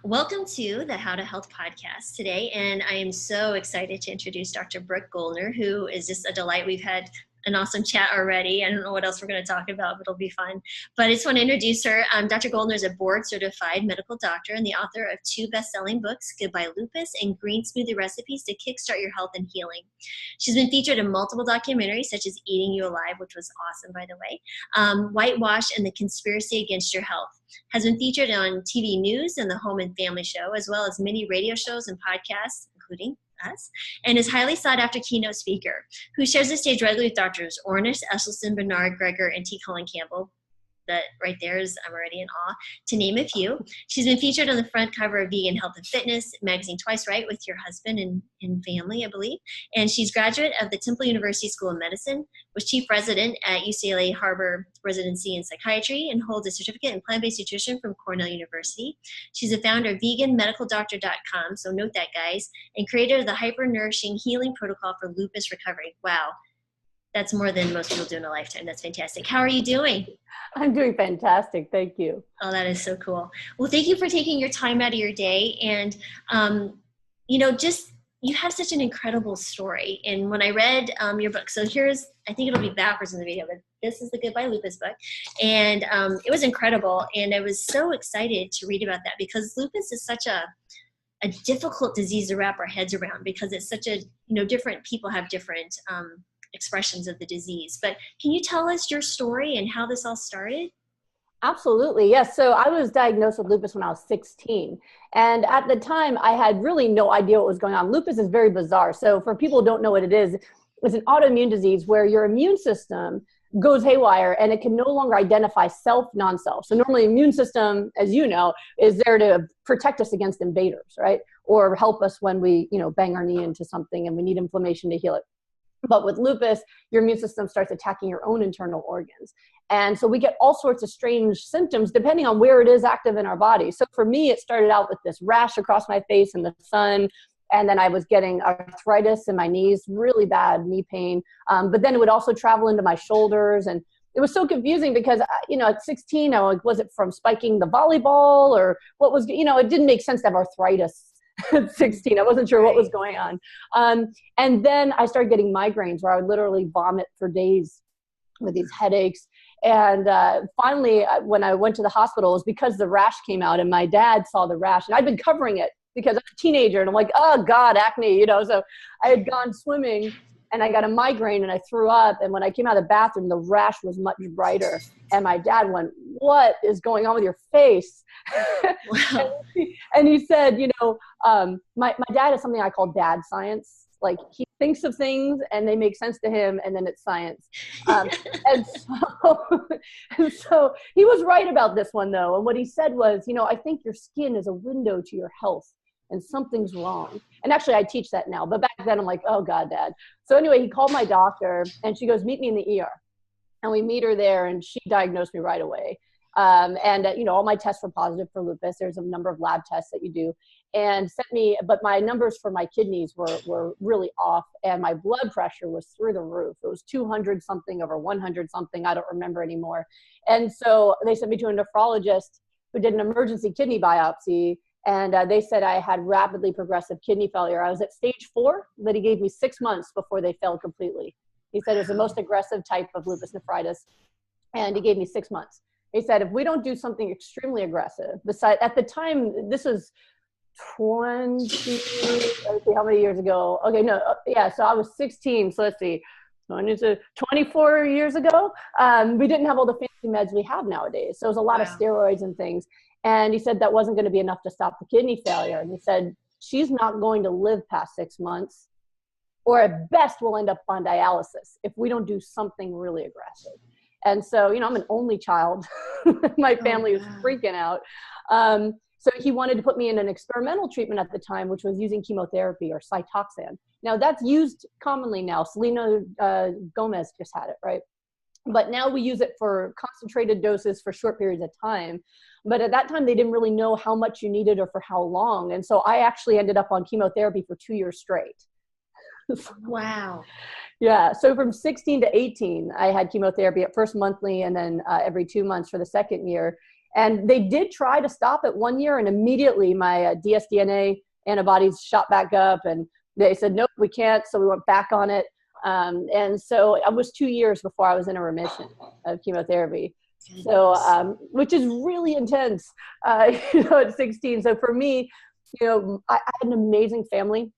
Welcome to the How to Health podcast today, and I am so excited to introduce Dr. Brooke Goldner, who is just a delight. We've had an awesome chat already. I don't know what else we're going to talk about, but it'll be fun. But I just want to introduce her. Dr. Goldner is a board-certified medical doctor and the author of 2 best-selling books, Goodbye Lupus and Green Smoothie Recipes to Kickstart Your Health and Healing. She's been featured in multiple documentaries, such as Eating You Alive, which was awesome, by the way, Whitewash, and The Conspiracy Against Your Health. Has been featured on TV news and the Home and Family Show, as well as many radio shows and podcasts, including us, and is highly sought after keynote speaker who shares the stage regularly with doctors Ornish, Esselstyn, Bernard, Greger, and T. Colin Campbell. That right there is, I'm already in awe, to name a few. She's been featured on the front cover of Vegan Health and Fitness magazine twice, right, with your husband and family, I believe. And she's graduate of the Temple University School of Medicine, was chief resident at UCLA Harbor Residency in Psychiatry, and holds a certificate in plant-based nutrition from Cornell University. She's the founder of veganmedicaldoctor.com, so note that, guys, and creator of the Hyper-nourishing Healing Protocol for Lupus Recovery. Wow. That's more than most people do in a lifetime. That's fantastic. How are you doing? I'm doing fantastic. Thank you. Oh, that is so cool. Well, thank you for taking your time out of your day. And, you have such an incredible story. And when I read your book, so I think it'll be backwards in the video, but this is the Goodbye Lupus book. And it was incredible. And I was so excited to read about that because lupus is such a difficult disease to wrap our heads around because it's such different people have different expressions of the disease. But can you tell us your story and how this all started? Absolutely. Yes. So I was diagnosed with lupus when I was 16. And at the time, I had really no idea what was going on. Lupus is very bizarre. So for people who don't know what it is, it's an autoimmune disease where your immune system goes haywire and it can no longer identify self, non-self. So normally immune system, as you know, is there to protect us against invaders, right? Or help us when we, bang our knee into something and we need inflammation to heal it. But with lupus, your immune system starts attacking your own internal organs. And so we get all sorts of strange symptoms depending on where it is active in our body. So for me, it started out with this rash across my face in the sun. And then I was getting arthritis in my knees, really bad knee pain. But then it would also travel into my shoulders. And it was so confusing because, at 16, was it from spiking the volleyball or what was, it didn't make sense to have arthritis at 16. I wasn't sure what was going on. And then I started getting migraines where I would literally vomit for days with these headaches. And finally, when I went to the hospital, it was because the rash came out and my dad saw the rash. And I'd been covering it because I'm a teenager. And I'm like, oh, God, acne, So I had gone swimming and I got a migraine and I threw up. And when I came out of the bathroom, the rash was much brighter. And my dad went, what is going on with your face? Wow. and he said, my dad is something I call dad science. Like he thinks of things and they make sense to him and then it's science. And so he was right about this one though. And what he said was, I think your skin is a window to your health and something's wrong. And actually I teach that now, but back then I'm like, oh God, Dad. So anyway, he called my doctor and she goes, meet me in the ER. And we meet her there and she diagnosed me right away. All my tests were positive for lupus. There's a number of lab tests that you do and but my numbers for my kidneys were really off and my blood pressure was through the roof. It was 200 something over 100 something. I don't remember anymore. And so they sent me to a nephrologist who did an emergency kidney biopsy. And they said I had rapidly progressive kidney failure. I was at stage 4, but he gave me 6 months before they failed completely. He said it was the most aggressive type of lupus nephritis. And he gave me 6 months. He said, if we don't do something extremely aggressive, at the time, this was 20, let's see, how many years ago? Okay, no, yeah, so I was 16, so let's see, 24 years ago. We didn't have all the fancy meds we have nowadays. So it was a lot of steroids and things. And he said that wasn't going to be enough to stop the kidney failure. And he said, she's not going to live past 6 months, or at best we'll end up on dialysis if we don't do something really aggressive. And so, I'm an only child. My family was freaking out. So he wanted to put me in an experimental treatment at the time, which was using chemotherapy or Cytoxan. Now that's used commonly now. Selena Gomez just had it, right? But now we use it for concentrated doses for short periods of time. But at that time, they didn't really know how much you needed or for how long. And so I actually ended up on chemotherapy for 2 years straight. Wow. Yeah. So from 16 to 18, I had chemotherapy at first monthly and then every 2 months for the second year. And they did try to stop it 1 year, and immediately my dsDNA antibodies shot back up, and they said, nope, we can't. So we went back on it. And so it was 2 years before I was in a remission of chemotherapy. So, which is really intense, at 16. So for me, I had an amazing family,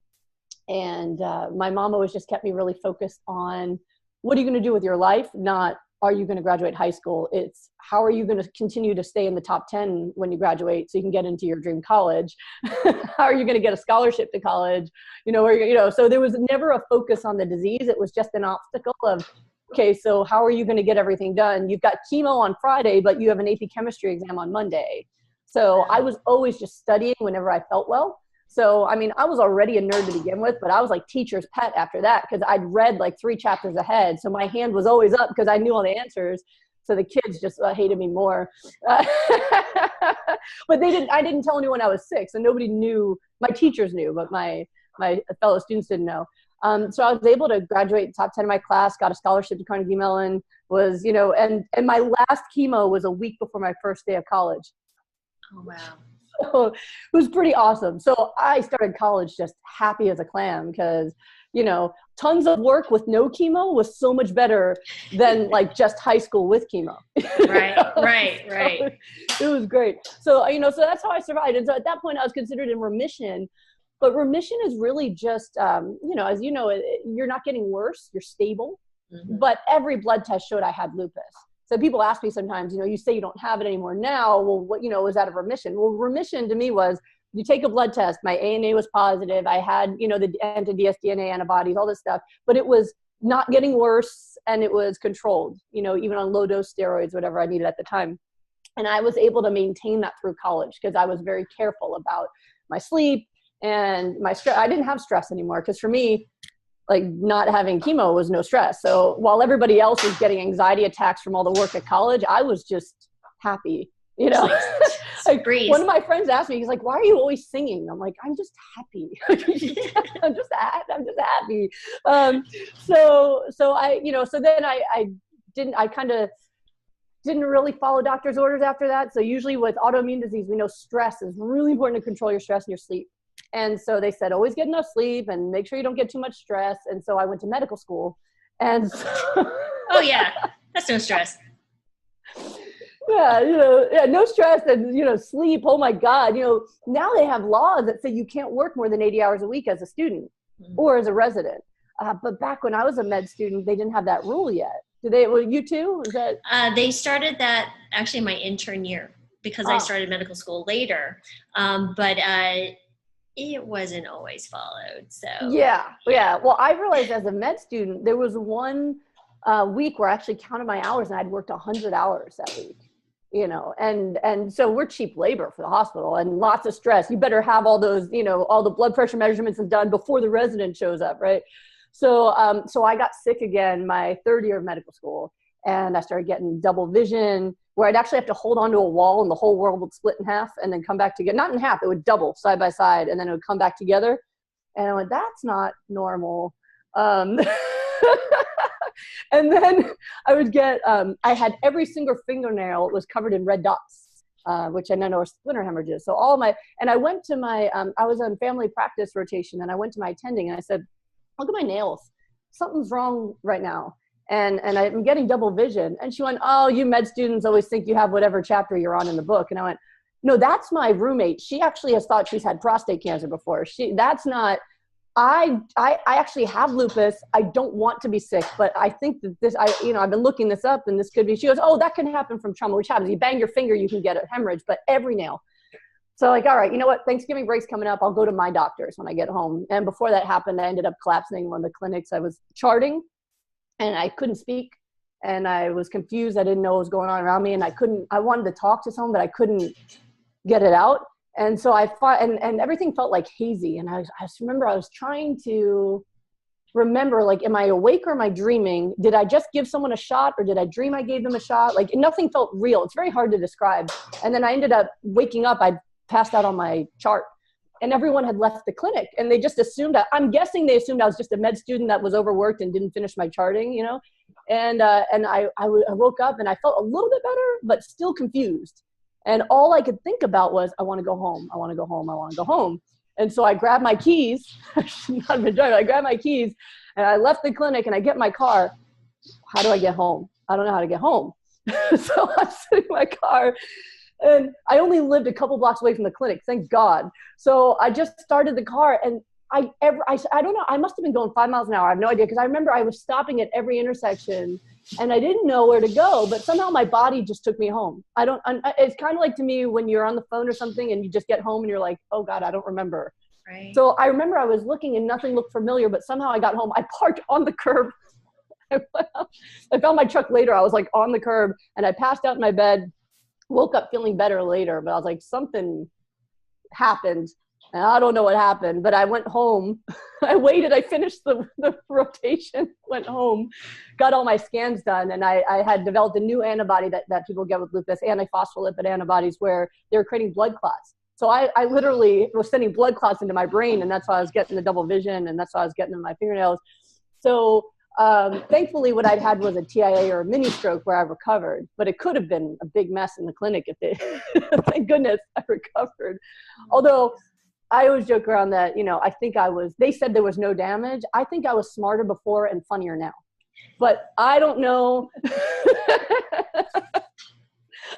and my mom always just kept me really focused on what are you going to do with your life? Not, are you going to graduate high school? It's how are you going to continue to stay in the top 10 when you graduate so you can get into your dream college? How are you going to get a scholarship to college? So there was never a focus on the disease. It was just an obstacle of, okay, so how are you going to get everything done? You've got chemo on Friday, but you have an AP chemistry exam on Monday. So I was always just studying whenever I felt well. So, I mean, I was already a nerd to begin with, but I was like teacher's pet after that because I'd read like 3 chapters ahead. So my hand was always up because I knew all the answers. So the kids just hated me more. But I didn't tell anyone I was sick. So nobody knew. My teachers knew, but my fellow students didn't know. So I was able to graduate top 10 of my class, got a scholarship to Carnegie Mellon, and my last chemo was a week before my first day of college. Oh, wow. So it was pretty awesome. So I started college just happy as a clam because, tons of work with no chemo was so much better than like just high school with chemo. Right. So it was great. So, so that's how I survived. And so at that point I was considered in remission, but remission is really just, as you know, you're not getting worse, you're stable, but every blood test showed I had lupus. So people ask me sometimes, you say you don't have it anymore now. Well, what, was that a remission? Well, remission to me was you take a blood test. My ANA was positive. I had, the anti-dsDNA antibodies, all this stuff, but it was not getting worse and it was controlled, even on low dose steroids, whatever I needed at the time. And I was able to maintain that through college because I was very careful about my sleep and my stress. I didn't have stress anymore because for me, like not having chemo was no stress. So while everybody else was getting anxiety attacks from all the work at college, I was just happy, like one of my friends asked me, he's like, why are you always singing? I'm like, I'm just happy. I'm just happy. So then I kind of didn't really follow doctor's orders after that. So usually with autoimmune disease, we know stress is really important to control your stress and your sleep. And so they said, always get enough sleep and make sure you don't get too much stress. And so I went to medical school. And oh yeah, that's no stress. Yeah, no stress and, sleep. Oh my God. Now they have laws that say you can't work more than 80 hours a week as a student or as a resident. But back when I was a med student, they didn't have that rule yet. Did they? Well, you too? Is that? They started that actually my intern year because I started medical school later. But it wasn't always followed. So yeah. Well, I realized as a med student, there was one week where I actually counted my hours and I'd worked 100 hours that week, and so we're cheap labor for the hospital and lots of stress. You better have all those, all the blood pressure measurements done before the resident shows up. Right. So I got sick again my 3rd year of medical school and I started getting double vision where I'd actually have to hold onto a wall and the whole world would split in half and then come back together. Not in half, it would double side by side and then it would come back together. And I went, that's not normal. And then I would get, I had every single fingernail was covered in red dots, which I know are splinter hemorrhages. So and I went to I was on family practice rotation and I went to my attending and I said, look at my nails. Something's wrong right now. And I'm getting double vision. And she went, oh, you med students always think you have whatever chapter you're on in the book. And I went, no, that's my roommate. She actually has thought she's had prostate cancer before. That's not, I actually have lupus. I don't want to be sick, but I think that I've been looking this up and this could be, she goes, oh, that can happen from trauma, which happens. You bang your finger, you can get a hemorrhage, but every nail. So like, all right, you know what? Thanksgiving break's coming up. I'll go to my doctor's when I get home. And before that happened, I ended up collapsing in one of the clinics. I was charting and I couldn't speak and I was confused. I didn't know what was going on around me. And I wanted to talk to someone, but I couldn't get it out. And so I fought and everything felt like hazy. And I just remember I was trying to remember, like, am I awake or am I dreaming? Did I just give someone a shot or did I dream I gave them a shot? Like nothing felt real. It's very hard to describe. And then I ended up waking up. I passed out on my chart and everyone had left the clinic and they just assumed I'm guessing they assumed I was just a med student that was overworked and didn't finish my charting, And I woke up and I felt a little bit better, but still confused. And all I could think about was, I want to go home. I want to go home. I want to go home. And so I grabbed my keys. I should not have been driving. I grabbed my keys and I left the clinic and I get in my car. How do I get home? I don't know how to get home. So I'm sitting in my car, and I only lived a couple blocks away from the clinic, thank God. So I just started the car, and I don't know, I must have been going 5 miles an hour. I have no idea, because I remember I was stopping at every intersection and I didn't know where to go, but somehow my body just took me home. It's kind of like to me when you're on the phone or something and you just get home and you're like, oh God, I don't remember. Right. So I remember I was looking and nothing looked familiar, but somehow I got home. I parked on the curb. I found my truck later. I was like on the curb and I passed out in my bed, woke up feeling better later, but I was like, something happened and I don't know what happened, but I went home. I waited, I finished the rotation, went home, got all my scans done. And I had developed a new antibody that people get with lupus, antiphospholipid antibodies, where they're creating blood clots. So I literally was sending blood clots into my brain, and that's why I was getting the double vision, and that's why I was getting in my fingernails. So thankfully what I'd had was a TIA or a mini stroke where I recovered, but it could have been a big mess in the clinic if they, thank goodness I recovered. Although I always joke around that, I think they said there was no damage. I think I was smarter before and funnier now, but I don't know.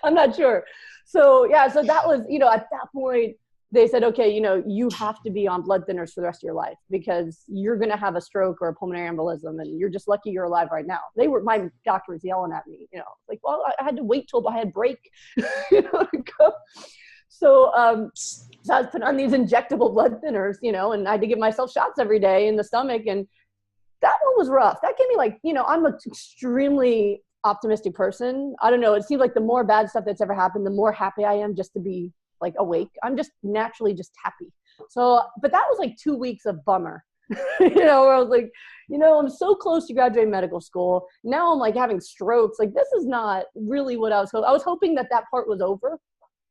I'm not sure. So yeah, so that was, at that point, they said, okay, you have to be on blood thinners for the rest of your life because you're going to have a stroke or a pulmonary embolism, and you're just lucky you're alive right now. My doctor was yelling at me, like, well, I had to wait till I had break, to go. So I was put on these injectable blood thinners, and I had to give myself shots every day in the stomach. And that one was rough. That gave me I'm an extremely optimistic person. I don't know. It seems like the more bad stuff that's ever happened, the more happy I am just to be awake. I'm just naturally just happy. So, but that was 2 weeks of bummer, where I was like, I'm so close to graduating medical school. Now I'm having strokes. This is not really what I was hoping that part was over,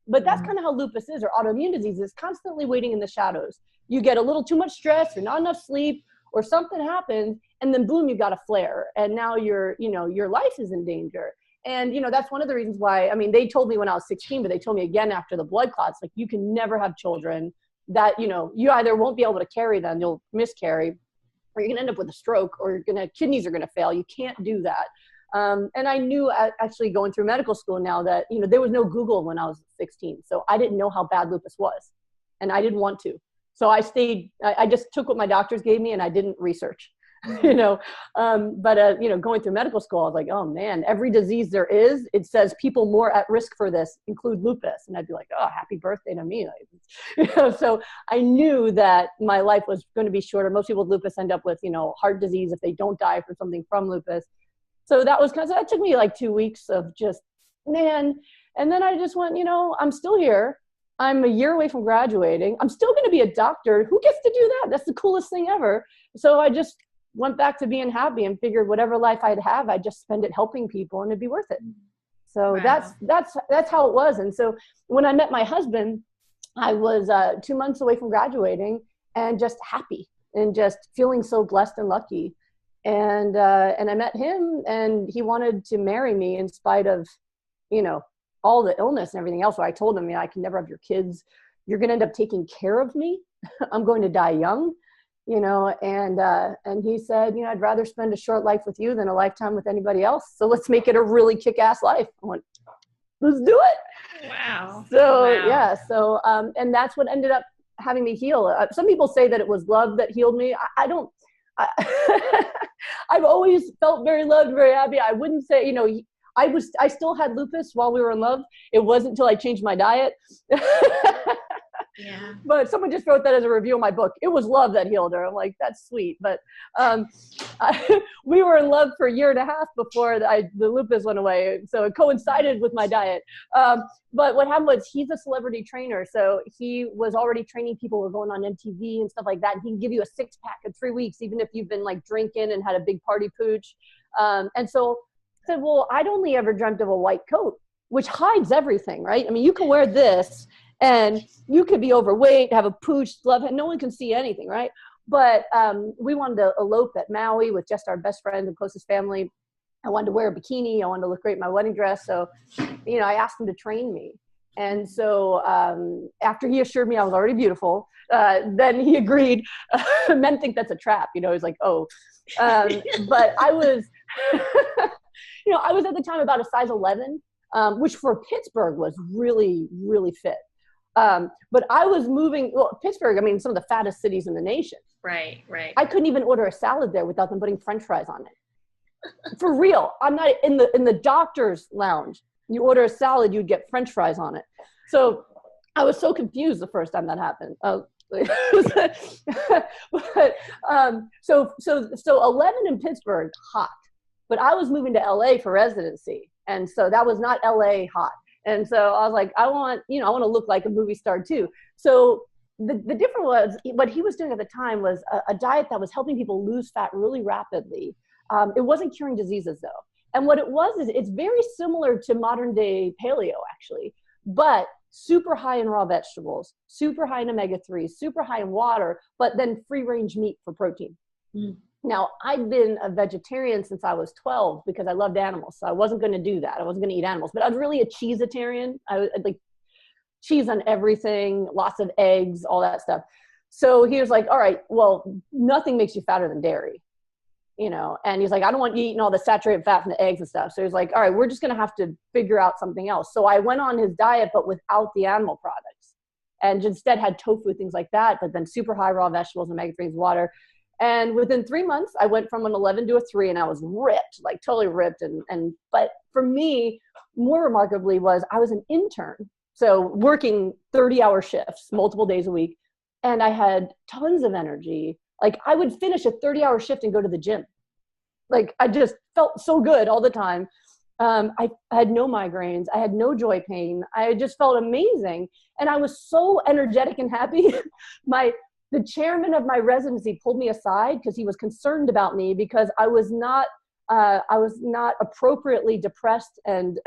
but that's kind of how lupus is, or autoimmune disease is, constantly waiting in the shadows. You get a little too much stress or not enough sleep or something happens, and then boom, you've got a flare. And now your life is in danger. And, that's one of the reasons why, they told me when I was 16, but they told me again after the blood clots, you can never have children that, you either won't be able to carry them, you'll miscarry, or you're going to end up with a stroke, or kidneys are going to fail. You can't do that. And I knew actually going through medical school now that, there was no Google when I was 16. So I didn't know how bad lupus was, and I didn't want to. So I just took what my doctors gave me and I didn't research. But going through medical school, I was like, oh man, every disease there is, it says people more at risk for this include lupus. And I'd be like, oh, happy birthday to me. So I knew that my life was going to be shorter. Most people with lupus end up with, heart disease if they don't die from something from lupus. So that was that took me 2 weeks of just, man. And then I just went, I'm still here. I'm a year away from graduating. I'm still going to be a doctor. Who gets to do that? That's the coolest thing ever. So I just went back to being happy and figured whatever life I'd have, I'd just spend it helping people and it'd be worth it. So wow. that's how it was. And so when I met my husband, I was 2 months away from graduating and just happy and just feeling so blessed and lucky. And I met him, and he wanted to marry me in spite of, all the illness and everything else. So I told him, I can never have your kids. You're going to end up taking care of me. I'm going to die young. And he said, I'd rather spend a short life with you than a lifetime with anybody else. So let's make it a really kick-ass life. I went, let's do it. Wow. So, wow. Yeah. So, and that's what ended up having me heal. Some people say that it was love that healed me. I've always felt very loved, very happy. I wouldn't say, I still had lupus while we were in love. It wasn't until I changed my diet. Yeah. But someone just wrote that as a review of my book. It was love that healed her. I'm like, that's sweet. But we were in love for a year and a half before the lupus went away. So it coincided with my diet. But what happened was, he's a celebrity trainer. So he was already training people who were going on MTV and stuff like that. He can give you a 6-pack in 3 weeks, even if you've been drinking and had a big party pooch. And so I said, well, I'd only ever dreamt of a white coat, which hides everything, right? You can wear this and you could be overweight, have a pooch, love it. No one can see anything, right? But we wanted to elope at Maui with just our best friend and closest family. I wanted to wear a bikini. I wanted to look great in my wedding dress. So, I asked him to train me. And so after he assured me I was already beautiful, then he agreed. Men think that's a trap, you know. He's like, oh, but I was, I was at the time about a size 11, which for Pittsburgh was really, really fit. But I was moving, well, Pittsburgh, I mean, some of the fattest cities in the nation. Right, right. I couldn't even order a salad there without them putting French fries on it. For real. I'm not in the doctor's lounge. You order a salad, you'd get French fries on it. So I was so confused the first time that happened. But, so 11 in Pittsburgh, hot. But I was moving to LA for residency. And so that was not LA hot. And so I was like, I want to look like a movie star too. So the difference was, what he was doing at the time was a diet that was helping people lose fat really rapidly. It wasn't curing diseases though. And what it was is it's very similar to modern day paleo actually, but super high in raw vegetables, super high in omega-3, super high in water, but then free range meat for protein. Mm. Now, I'd been a vegetarian since I was 12 because I loved animals. So I wasn't going to do that. I wasn't going to eat animals, but I was really a cheeseitarian. I'd like cheese on everything, lots of eggs, all that stuff. So he was like, all right, well, nothing makes you fatter than dairy, and he's like, I don't want you eating all the saturated fat from the eggs and stuff. So he's like, all right, we're just going to have to figure out something else. So I went on his diet, but without the animal products, and instead had tofu, things like that, but then super high raw vegetables, omega-3s, water. And within 3 months, I went from an 11 to a 3, and I was ripped, like totally ripped. But for me, more remarkably was I was an intern. So working 30-hour shifts, multiple days a week. And I had tons of energy. Like I would finish a 30-hour shift and go to the gym. Like I just felt so good all the time. I had no migraines. I had no joint pain. I just felt amazing. And I was so energetic and happy. The chairman of my residency pulled me aside because he was concerned about me because I was not appropriately depressed and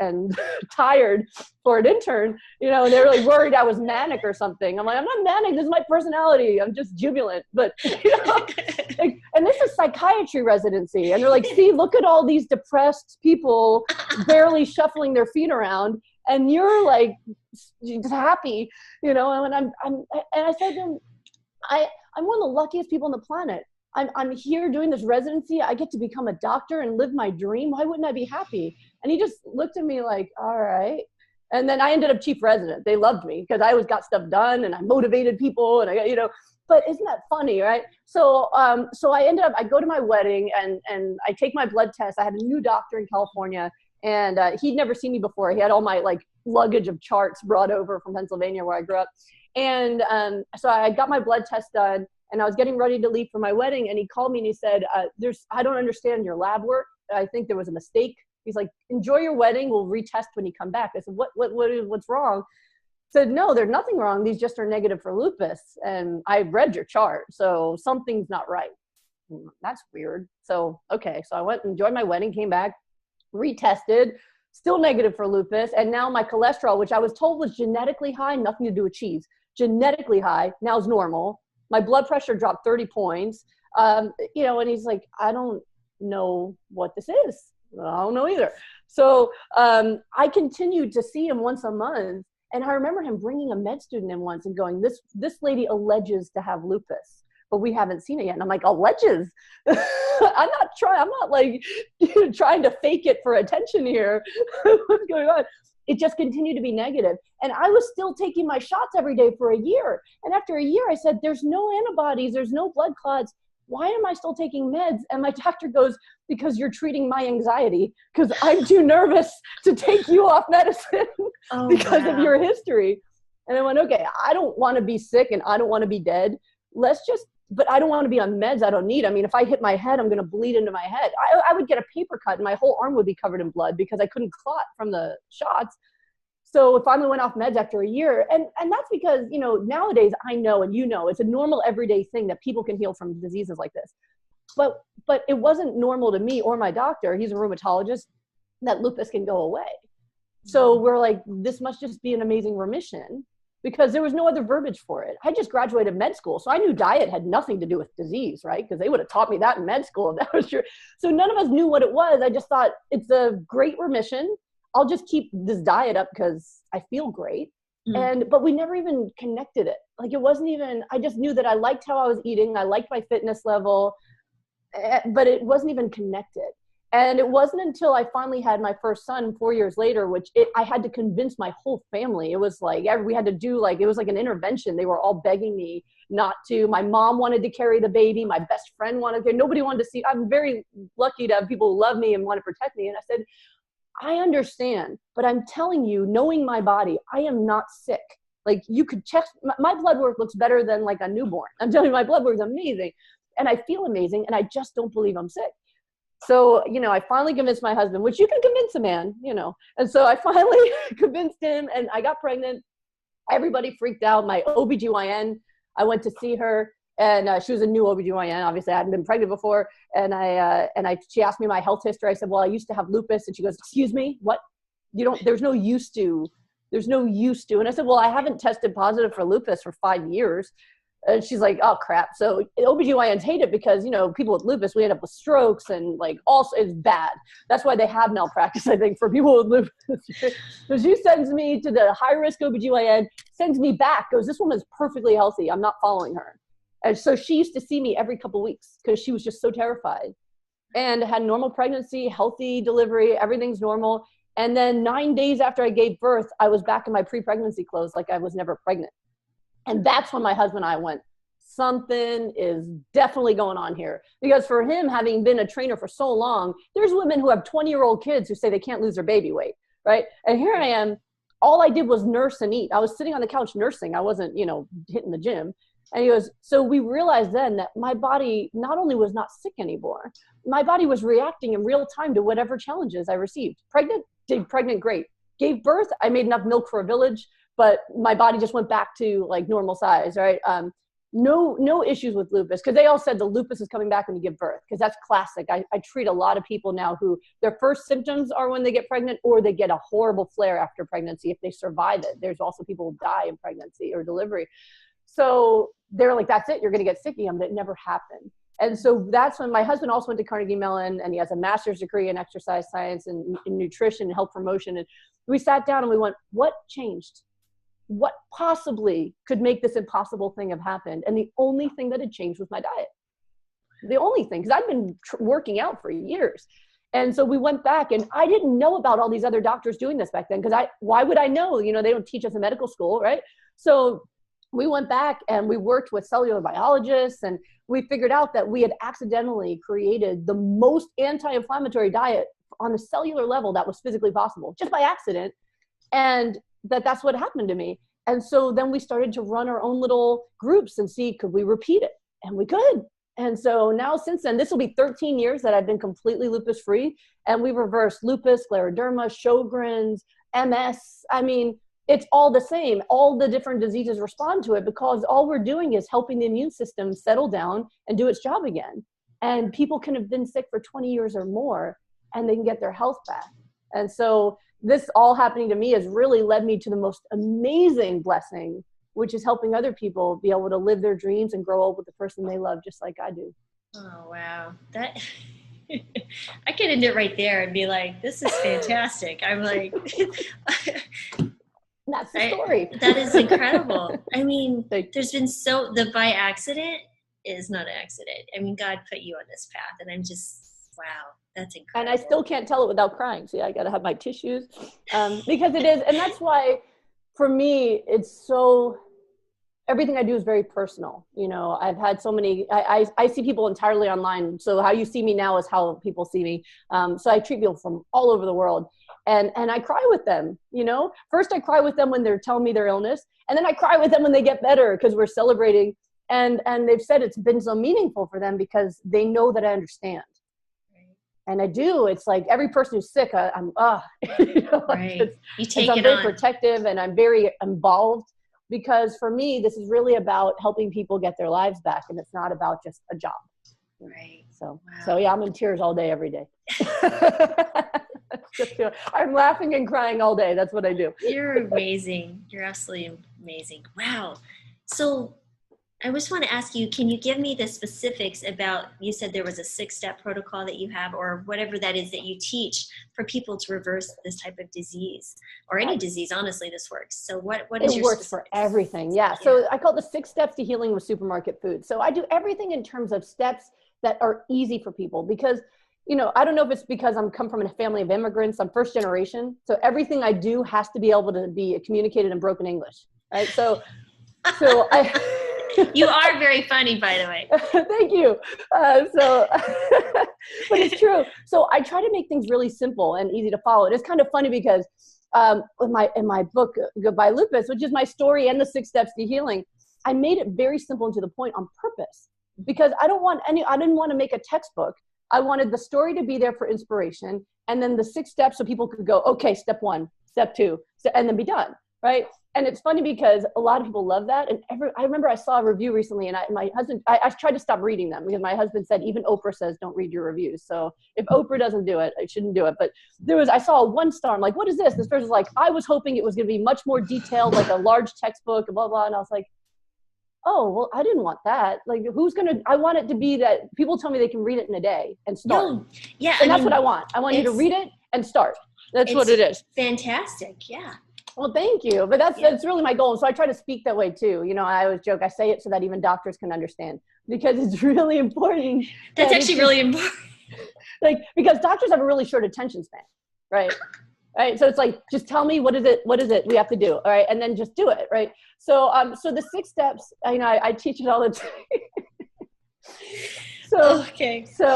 tired for an intern, and they were like worried I was manic or something. I'm like, I'm not manic. This is my personality. I'm just jubilant. But, and this is psychiatry residency. And they're like, see, look at all these depressed people barely shuffling their feet around. And you're like just happy, and and I said to him, I'm one of the luckiest people on the planet. I'm here doing this residency. I get to become a doctor and live my dream. Why wouldn't I be happy? And he just looked at me like, all right. And then I ended up chief resident. They loved me because I always got stuff done and I motivated people and I got, but isn't that funny, right? So I go to my wedding and I take my blood test. I had a new doctor in California and he'd never seen me before. He had all my luggage of charts brought over from Pennsylvania where I grew up. And so I got my blood test done and I was getting ready to leave for my wedding. And he called me and he said, I don't understand your lab work. I think there was a mistake. He's like, enjoy your wedding. We'll retest when you come back. I said, what's wrong? He said, no, there's nothing wrong. These just are negative for lupus. And I read your chart. So something's not right. That's weird. So, okay. So I went and enjoyed my wedding, came back, retested, still negative for lupus. And now my cholesterol, which I was told was genetically high, nothing to do with cheese, genetically high, now is normal. My blood pressure dropped 30 points. And he's like, I don't know what this is. I don't know either. So I continued to see him once a month. And I remember him bringing a med student in once and going, this lady alleges to have lupus, but we haven't seen it yet. And I'm like, alleges? I'm not trying to fake it for attention here. What's going on? It just continued to be negative. And I was still taking my shots every day for a year. And after a year, I said, there's no antibodies, there's no blood clots. Why am I still taking meds? And my doctor goes, because you're treating my anxiety, because I'm too nervous to take you off medicine because of your history. And I went, okay, I don't want to be sick and I don't want to be dead. But I don't want to be on meds I don't need. I mean, if I hit my head, I'm going to bleed into my head. I would get a paper cut and my whole arm would be covered in blood because I couldn't clot from the shots. So I finally went off meds after a year. And that's because, nowadays I know, and it's a normal everyday thing that people can heal from diseases like this. But it wasn't normal to me or my doctor. He's a rheumatologist, that lupus can go away. So we're like, this must just be an amazing remission, because there was no other verbiage for it. I just graduated med school, so I knew diet had nothing to do with disease, right? Because they would have taught me that in med school if that was true. So none of us knew what it was. I just thought, it's a great remission. I'll just keep this diet up because I feel great. But we never even connected it. Like it wasn't even, I just knew that I liked how I was eating. I liked my fitness level, but it wasn't even connected. And it wasn't until I finally had my first son 4 years later, I had to convince my whole family. It was like, we had to do it was like an intervention. They were all begging me not to. My mom wanted to carry the baby. My best friend wanted to. Nobody wanted to see. I'm very lucky to have people who love me and want to protect me. And I said, I understand, but I'm telling you, knowing my body, I am not sick. Like you could check, my blood work looks better than like a newborn. I'm telling you, my blood work is amazing. And I feel amazing. And I just don't believe I'm sick. So, I finally convinced my husband, which you can convince a man, And so I finally convinced him and I got pregnant. Everybody freaked out. My OBGYN, I went to see her and she was a new OBGYN. Obviously I hadn't been pregnant before. And she asked me my health history. I said, well, I used to have lupus. And she goes, excuse me, what? There's no used to. And I said, well, I haven't tested positive for lupus for 5 years. And she's like, oh crap. So OBGYNs hate it because, people with lupus, we end up with strokes and also it's bad. That's why they have malpractice, I think, for people with lupus. So she sends me to the high risk OBGYN, sends me back, goes, this woman's perfectly healthy. I'm not following her. And so she used to see me every couple of weeks because she was just so terrified, and had normal pregnancy, healthy delivery, everything's normal. And then 9 days after I gave birth, I was back in my pre-pregnancy clothes like I was never pregnant. And that's when my husband and I went, something is definitely going on here. Because for him, having been a trainer for so long, there's women who have 20-year-old kids who say they can't lose their baby weight, right? And here I am, all I did was nurse and eat. I was sitting on the couch nursing. I wasn't, hitting the gym. And he goes, so we realized then that my body not only was not sick anymore, my body was reacting in real time to whatever challenges I received. Pregnant, did pregnant great. Gave birth, I made enough milk for a village, but my body just went back to normal size, right? No issues with lupus, because they all said the lupus is coming back when you give birth, because that's classic. I treat a lot of people now who their first symptoms are when they get pregnant, or they get a horrible flare after pregnancy if they survive it. There's also people who die in pregnancy or delivery. So they're like, that's it, you're going to get sick again, but it never happened. And so that's when my husband also went to Carnegie Mellon, and he has a master's degree in exercise science and in nutrition and health promotion. And we sat down and we went, what changed? What possibly could make this impossible thing have happened? And the only thing that had changed was my diet. The only thing, because I'd been working out for years. And so we went back, and I didn't know about all these other doctors doing this back then, because why would I know? They don't teach us in medical school, right? So we went back and we worked with cellular biologists, and we figured out that we had accidentally created the most anti-inflammatory diet on the cellular level that was physically possible, just by accident. And that's what happened to me. And so then we started to run our own little groups and see, could we repeat it? And we could. And so now since then, this will be 13 years that I've been completely lupus free, and we reversed lupus, scleroderma, Sjogren's, MS. I mean, it's all the same. All the different diseases respond to it because all we're doing is helping the immune system settle down and do its job again. And people can have been sick for 20 years or more, and they can get their health back. And so this all happening to me has really led me to the most amazing blessing, which is helping other people be able to live their dreams and grow old with the person they love, just like I do. Oh, wow. That I could end it right there and be like, this is fantastic. I'm like, that's the story. That is incredible. I mean, there's been the by accident is not an accident. I mean, God put you on this path, and I'm just, wow. That's incredible. And I still can't tell it without crying. See, I got to have my tissues because it is. And that's why for me, it's so, everything I do is very personal. I've had so many, I see people entirely online. So how you see me now is how people see me. So I treat people from all over the world, and I cry with them, First I cry with them when they're telling me their illness, and then I cry with them when they get better because we're celebrating. And they've said it's been so meaningful for them because they know that I understand. And I do. It's like every person who's sick, I'm right. You take I'm it very on. protective, and I'm very involved, because for me, this is really about helping people get their lives back, and it's not about just a job. Right. So yeah, I'm in tears all day, every day. I'm laughing and crying all day. That's what I do. You're amazing. You're absolutely amazing. Wow. So I just want to ask you, can you give me the specifics about, you said there was a 6-step protocol that you have, or whatever that is that you teach for people to reverse this type of disease, or any disease, honestly, this works. So what is your works for everything. Yeah. So I call it the 6 steps to healing with supermarket food. So I do everything in terms of steps that are easy for people, because, you know, I don't know if it's because I'm come from a family of immigrants, I'm first generation. So everything I do has to be able to be communicated in broken English. Right. So you are very funny, by the way. Thank you. But it's true. So I try to make things really simple and easy to follow. It's kind of funny because in my book, Goodbye Lupus, which is my story and the 6 steps to healing, I made it very simple and to the point on purpose, because I didn't want to make a textbook. I wanted the story to be there for inspiration, and then the 6 steps so people could go, okay, step 1, step 2, and then be done. Right. And it's funny because a lot of people love that. And I remember I saw a review recently, and my husband, I tried to stop reading them because my husband said, even Oprah says, don't read your reviews. So if Oprah doesn't do it, I shouldn't do it. But I saw a 1-star. I'm like, what is this? This person's like, I was hoping it was going to be much more detailed, like a large textbook, blah, blah. And I was like, oh, well, I didn't want that. Like, I want it to be that people tell me they can read it in a day and start. No, yeah. And that's what I want. I want you to read it and start. That's what it is. Fantastic. Yeah. Well, thank you. But that's really my goal. So I try to speak that way too. You know, I always joke, I say it so that even doctors can understand, because it's really important. That's actually really important. Like, because doctors have a really short attention span, right? Right. So it's like, just tell me, what is it we have to do? All right. And then just do it. Right. So, so the 6 steps, you know, I teach it all the time. So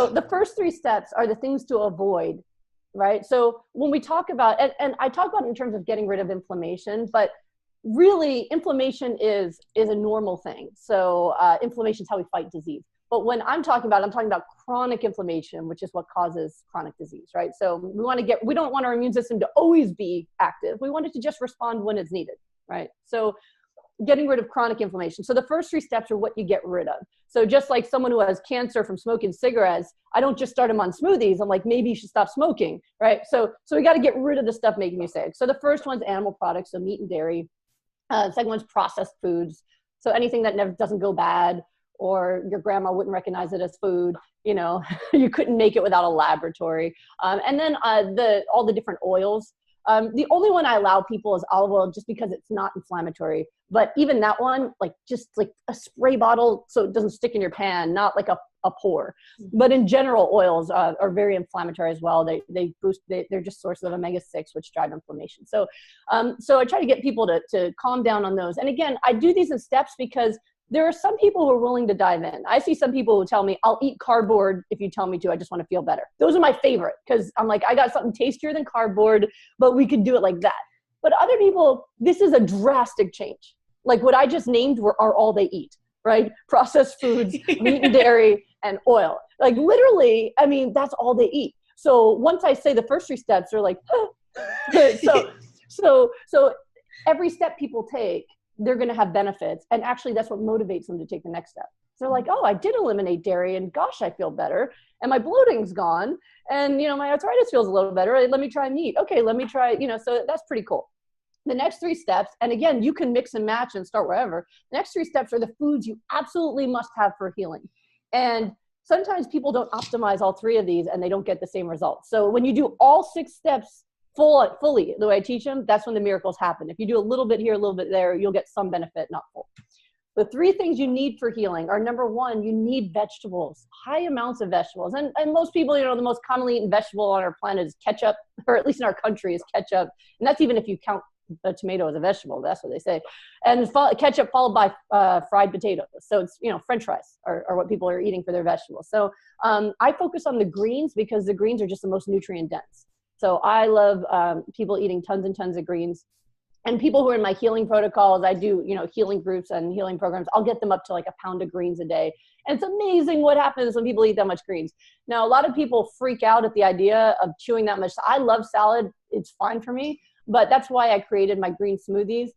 the first 3 steps are the things to avoid. Right. So when we talk about, and I talk about it in terms of getting rid of inflammation, but really inflammation is a normal thing. So inflammation is how we fight disease. But when I'm talking about chronic inflammation, which is what causes chronic disease. Right. So we don't want our immune system to always be active. We want it to just respond when it's needed. Right. So getting rid of chronic inflammation. So the first 3 steps are what you get rid of. So just like someone who has cancer from smoking cigarettes, I don't just start them on smoothies. I'm like, maybe you should stop smoking, right? So we got to get rid of the stuff making you sick. So the first one's animal products, so meat and dairy. The second one's processed foods. So anything that never doesn't go bad, or your grandma wouldn't recognize it as food, you know, you couldn't make it without a laboratory. And then all the different oils. The only one I allow people is olive oil, just because it's not inflammatory. But even that one, like just like a spray bottle, so it doesn't stick in your pan, not like a pour. But in general, oils are very inflammatory as well. They're just sources of omega-6, which drive inflammation. So I try to get people to calm down on those. And again, I do these in steps because there are some people who are willing to dive in. I see some people who tell me, I'll eat cardboard if you tell me to, I just want to feel better. Those are my favorite, because I'm like, I got something tastier than cardboard, but we could do it like that. But other people, this is a drastic change. Like what I just named are all they eat, right? Processed foods, meat and dairy, and oil. Like literally, I mean, that's all they eat. So once I say the first 3 steps, they're like, so every step people take, they're going to have benefits. And actually that's what motivates them to take the next step. So they're like, oh, I did eliminate dairy, and gosh, I feel better. And my bloating's gone. And, you know, my arthritis feels a little better. Let me try meat. Okay, let me try, you know, so that's pretty cool. The next 3 steps, and again, you can mix and match and start wherever. The next 3 steps are the foods you absolutely must have for healing. And sometimes people don't optimize all 3 of these and they don't get the same results. So when you do all 6 steps fully, the way I teach them, that's when the miracles happen. If you do a little bit here, a little bit there, you'll get some benefit, not full. The 3 things you need for healing are, number 1, you need vegetables, high amounts of vegetables. And most people, you know, the most commonly eaten vegetable on our planet is ketchup, or at least in our country is ketchup. And that's even if you count a tomato as a vegetable, that's what they say. And ketchup followed by fried potatoes. So it's, you know, French fries are what people are eating for their vegetables. So I focus on the greens because the greens are just the most nutrient dense. So I love people eating tons and tons of greens. And people who are in my healing protocols, I do, you know, healing groups and healing programs. I'll get them up to like a pound of greens a day. And it's amazing what happens when people eat that much greens. Now, a lot of people freak out at the idea of chewing that much. I love salad. It's fine for me. But that's why I created my green smoothies.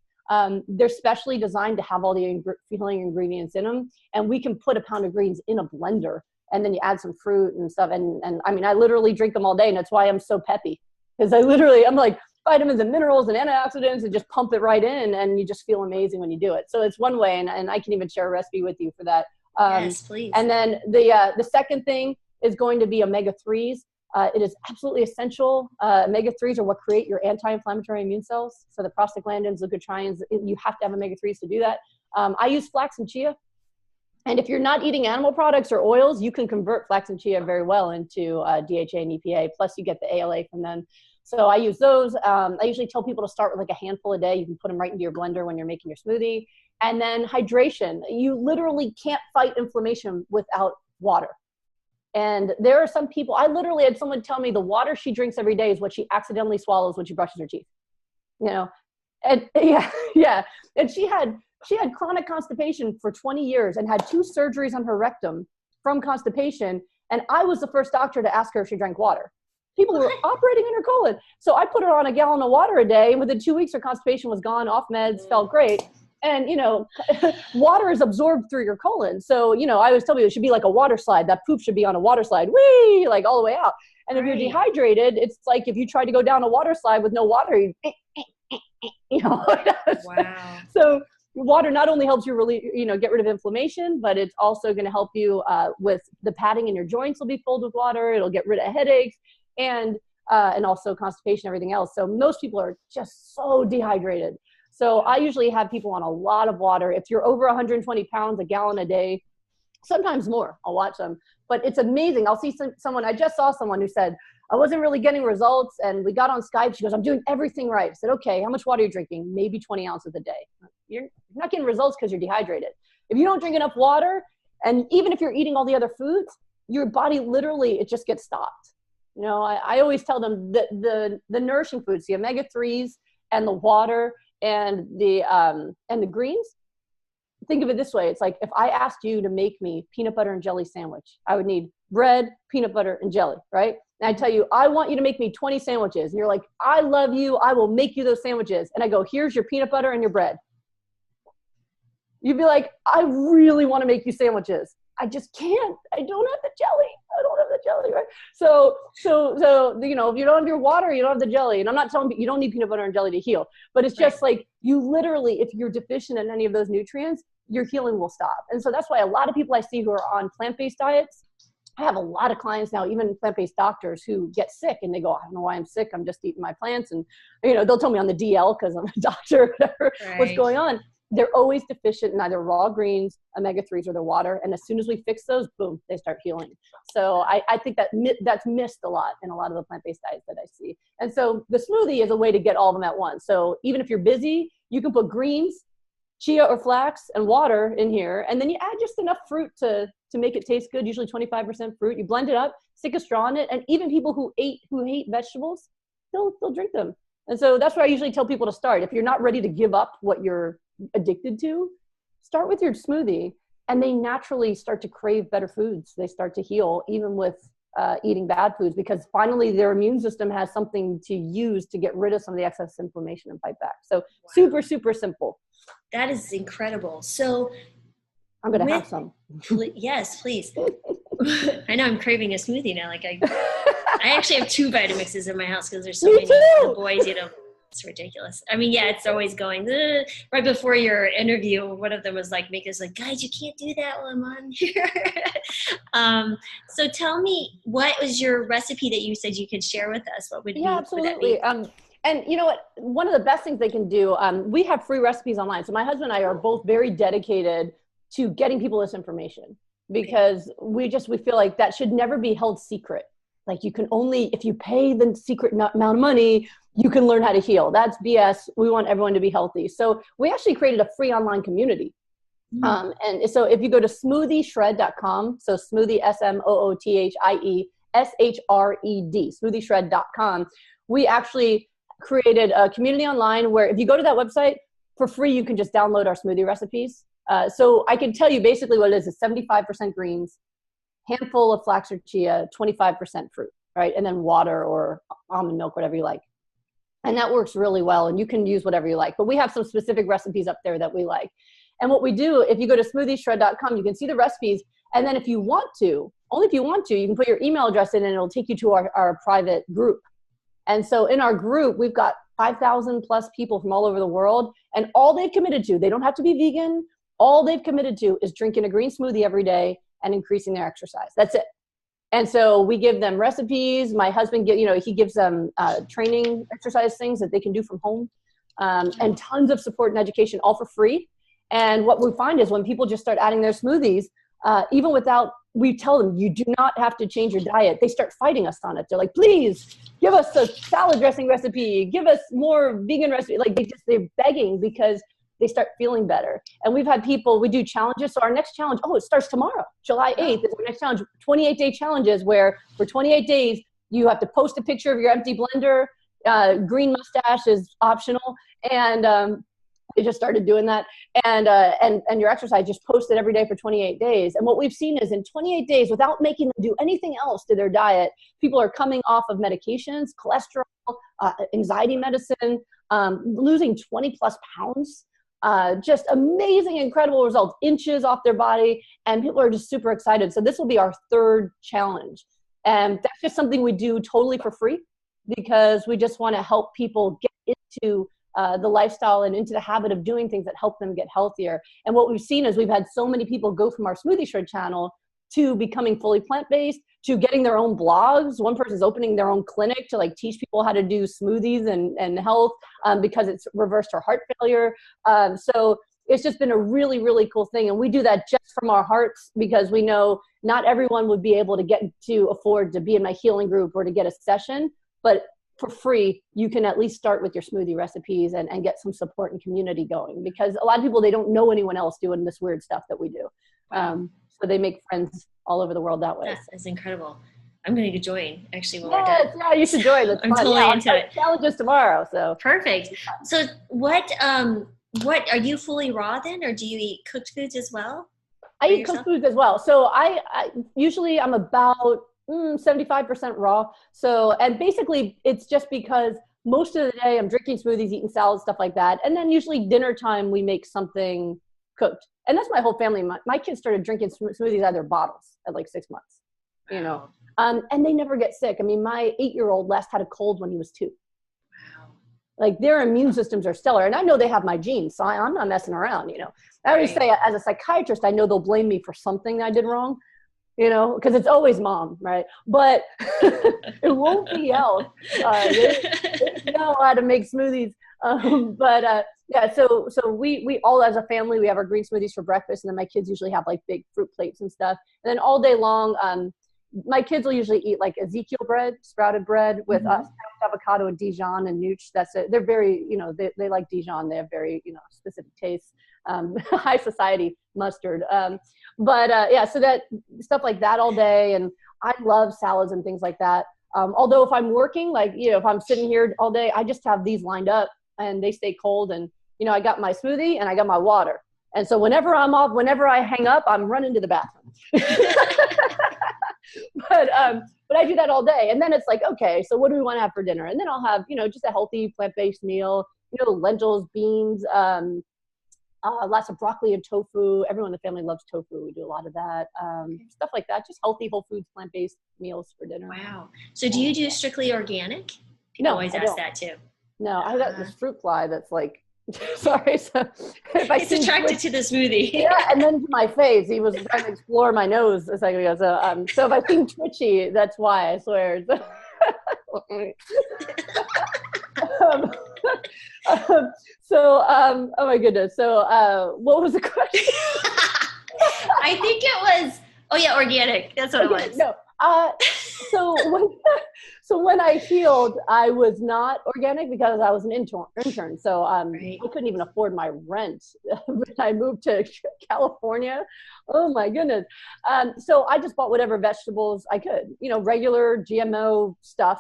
They're specially designed to have all the healing ingredients in them. And we can put a pound of greens in a blender. And then you add some fruit and stuff. And I mean, I literally drink them all day. And that's why I'm so peppy. Because I'm like, vitamins and minerals and antioxidants and just pump it right in, and you just feel amazing when you do it. So it's one way, and I can even share a recipe with you for that. Yes, please. And then the second thing is going to be omega-3s. It is absolutely essential. Omega-3s are what create your anti-inflammatory immune cells. So the prostaglandins, leukotrienes, you have to have omega-3s to do that. I use flax and chia. And if you're not eating animal products or oils, you can convert flax and chia very well into DHA and EPA. Plus you get the ALA from them. So I use those. I usually tell people to start with like a handful a day. You can put them right into your blender when you're making your smoothie. And then hydration. You literally can't fight inflammation without water. And there are some people, I literally had someone tell me the water she drinks every day is what she accidentally swallows when she brushes her teeth. You know, and yeah. And she had chronic constipation for 20 years and had 2 surgeries on her rectum from constipation. And I was the first doctor to ask her if she drank water. People were operating in her colon. So I put her on a gallon of water a day, and within 2 weeks, her constipation was gone, off meds, felt great. And, you know, water is absorbed through your colon. So, you know, I always tell you it should be like a water slide. That poop should be on a water slide, whee, like all the way out. And if you're dehydrated, it's like if you try to go down a water slide with no water, you know. Wow. So water not only helps you really, you know, get rid of inflammation, but it's also going to help you with the padding in your joints will be filled with water. It'll get rid of headaches and also constipation, everything else. So most people are just so dehydrated. So I usually have people on a lot of water. If you're over 120 pounds, a gallon a day, sometimes more. I'll watch them. But it's amazing. I'll see someone, I just saw someone who said, I wasn't really getting results. And we got on Skype. She goes, I'm doing everything right. I said, okay, how much water are you drinking? Maybe 20 ounces a day. You're not getting results because you're dehydrated. If you don't drink enough water, and even if you're eating all the other foods, your body literally, it just gets stopped. You know, I always tell them that the nourishing foods, the omega-3s and the water, and the greens, think of it this way. It's like if I asked you to make me peanut butter and jelly sandwich, I would need bread, peanut butter, and jelly, right? And I tell you, I want you to make me 20 sandwiches. And you're like, I love you. I will make you those sandwiches. And I go, here's your peanut butter and your bread. You'd be like, I really want to make you sandwiches. I just can't. I don't have the jelly. Right? So, you know, if you don't have your water, you don't have the jelly. And I'm not telling you, you don't need peanut butter and jelly to heal, but it's just like you literally, if you're deficient in any of those nutrients, your healing will stop. And so that's why a lot of people I see who are on plant-based diets, I have a lot of clients now, even plant-based doctors who get sick and they go, I don't know why I'm sick. I'm just eating my plants. And, you know, they'll tell me on the DL because I'm a doctor, whatever, what's going on. They're always deficient in either raw greens, omega-3s, or their water. And as soon as we fix those, boom, they start healing. So I think that's missed a lot in a lot of the plant-based diets that I see. And so the smoothie is a way to get all of them at once. So even if you're busy, you can put greens, chia or flax, and water in here. And then you add just enough fruit to make it taste good, usually 25% fruit. You blend it up, stick a straw in it. And even people who hate vegetables, they'll drink them. And so that's where I usually tell people to start. If you're not ready to give up what you're addicted to, start with your smoothie, and they naturally start to crave better foods. They start to heal even with eating bad foods, because finally their immune system has something to use to get rid of some of the excess inflammation and fight back. So super, super simple. That is incredible. So I'm going to have some. Yes, please. I know I'm craving a smoothie now. Like I actually have 2 Vitamixes in my house because there's so many the boys, you know. It's ridiculous. I mean, yeah, it's always going right before your interview. One of them was like, make us like, guys, you can't do that while I'm on here. So tell me, what was your recipe that you said you could share with us? What would absolutely. And you know what? One of the best things they can do, we have free recipes online. So my husband and I are both very dedicated to getting people this information, because we feel like that should never be held secret. Like you can only, if you pay the secret amount of money, you can learn how to heal. That's BS. We want everyone to be healthy. So we actually created a free online community. And so if you go to smoothieshred.com, so smoothie, SMOOTHIE, SHRED, smoothieshred.com, we actually created a community online where if you go to that website for free, you can just download our smoothie recipes. So I can tell you basically what it is 75% greens, handful of flax or chia, 25% fruit, right? And then water or almond milk, whatever you like. And that works really well. And you can use whatever you like. But we have some specific recipes up there that we like. And what we do, if you go to smoothieshred.com, you can see the recipes. And then if you want to, only if you want to, you can put your email address in and it'll take you to our private group. And so in our group, we've got 5,000 plus people from all over the world. And all they've committed to, they don't have to be vegan. All they've committed to is drinking a green smoothie every day and increasing their exercise. That's it. And so we give them recipes. My husband, he gives them training exercise things that they can do from home, and tons of support and education, all for free. And what we find is when people just start adding their smoothies, even without, we tell them, you do not have to change your diet. They start fighting us on it. They're like, please give us a salad dressing recipe. Give us more vegan recipe. Like they're begging because they start feeling better. And we've had people, we do challenges. So our next challenge, it starts tomorrow, July 8th is our next challenge, 28-day challenges where for 28 days, you have to post a picture of your empty blender. Green mustache is optional. And they just started doing that. And your exercise, just post it every day for 28 days. And what we've seen is in 28 days, without making them do anything else to their diet, people are coming off of medications, cholesterol, anxiety medicine, losing 20 plus pounds. Just amazing, incredible results, inches off their body, and people are just super excited. So this will be our third challenge. And that's just something we do totally for free because we just want to help people get into the lifestyle and into the habit of doing things that help them get healthier. And what we've seen is we've had so many people go from our Smoothie Shred channel to becoming fully plant-based, to getting their own blogs. One person's opening their own clinic to like teach people how to do smoothies and health because it's reversed her heart failure. So it's just been a really, really cool thing. And we do that just from our hearts because we know not everyone would be able to get to afford to be in my healing group or to get a session, but for free, you can at least start with your smoothie recipes and get some support and community going because a lot of people, they don't know anyone else doing this weird stuff that we do. So they make friends all over the world that way. That's incredible. I'm going to join actually when we're done. Yeah, you should join. That's I'm totally into it. Challenges tomorrow. So perfect. So what are you fully raw then, or do you eat cooked foods as well? I eat cooked foods as well. So I usually I'm about 75% raw. So, and basically it's just because most of the day I'm drinking smoothies, eating salads, stuff like that. And then usually dinner time, we make something cooked. And that's my whole family. My kids started drinking smoothies out of their bottles at like 6 months, and they never get sick. I mean, my 8-year-old last had a cold when he was 2. Wow. Like their immune systems are stellar. And I know they have my genes, so I'm not messing around, I always say as a psychiatrist, I know they'll blame me for something I did wrong, because it's always mom, right? But it won't be else. They know how to make smoothies. Yeah, so we all as a family, we have our green smoothies for breakfast, and then my kids usually have like big fruit plates and stuff. And then all day long, my kids will usually eat like Ezekiel bread, sprouted bread with avocado and Dijon and nooch. That's it. They're very, they like Dijon. They have very, specific tastes. High society mustard. Yeah, so that stuff like that all day. And I love salads and things like that. Although if I'm working, like, if I'm sitting here all day, I just have these lined up and they stay cold. And, I got my smoothie and I got my water. And so whenever I'm off, whenever I hang up, I'm running to the bathroom. But I do that all day. And then it's like, okay, so what do we want to have for dinner? And then I'll have, just a healthy plant-based meal, lentils, beans, lots of broccoli and tofu. Everyone in the family loves tofu. We do a lot of that. Stuff like that. Just healthy, whole foods, plant-based meals for dinner. Wow. So do you do strictly organic? People always ask that too. No, I got this fruit fly that's like, sorry. So if it's attracted to the smoothie. Yeah, and then to my face. He was trying to explore my nose a second ago. So if I seem twitchy, that's why, I swear. Oh my goodness. So what was the question? I think it was, organic. That's what it was. No. So when I healed, I was not organic because I was an intern. So I couldn't even afford my rent when I moved to California. Oh my goodness. So I just bought whatever vegetables I could, regular GMO stuff.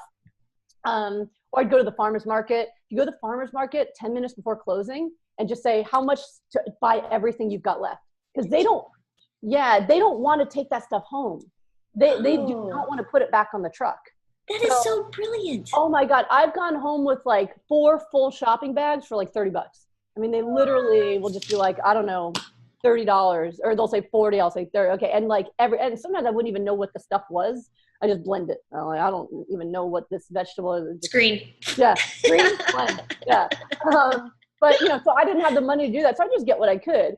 Or I'd go to the farmer's market. You go to the farmer's market 10 minutes before closing and just say how much to buy everything you've got left. Because they don't want to take that stuff home. They do not want to put it back on the truck. That is so brilliant. Oh my God. I've gone home with like 4 full shopping bags for like $30. I mean, they literally will just be like, I don't know, $30, or they'll say 40, I'll say 30. Okay. And like and sometimes I wouldn't even know what the stuff was. I just blend it. I'm like, I don't even know what this vegetable is. It's green. Yeah. Green blend. Yeah. But, so I didn't have the money to do that. So I just get what I could.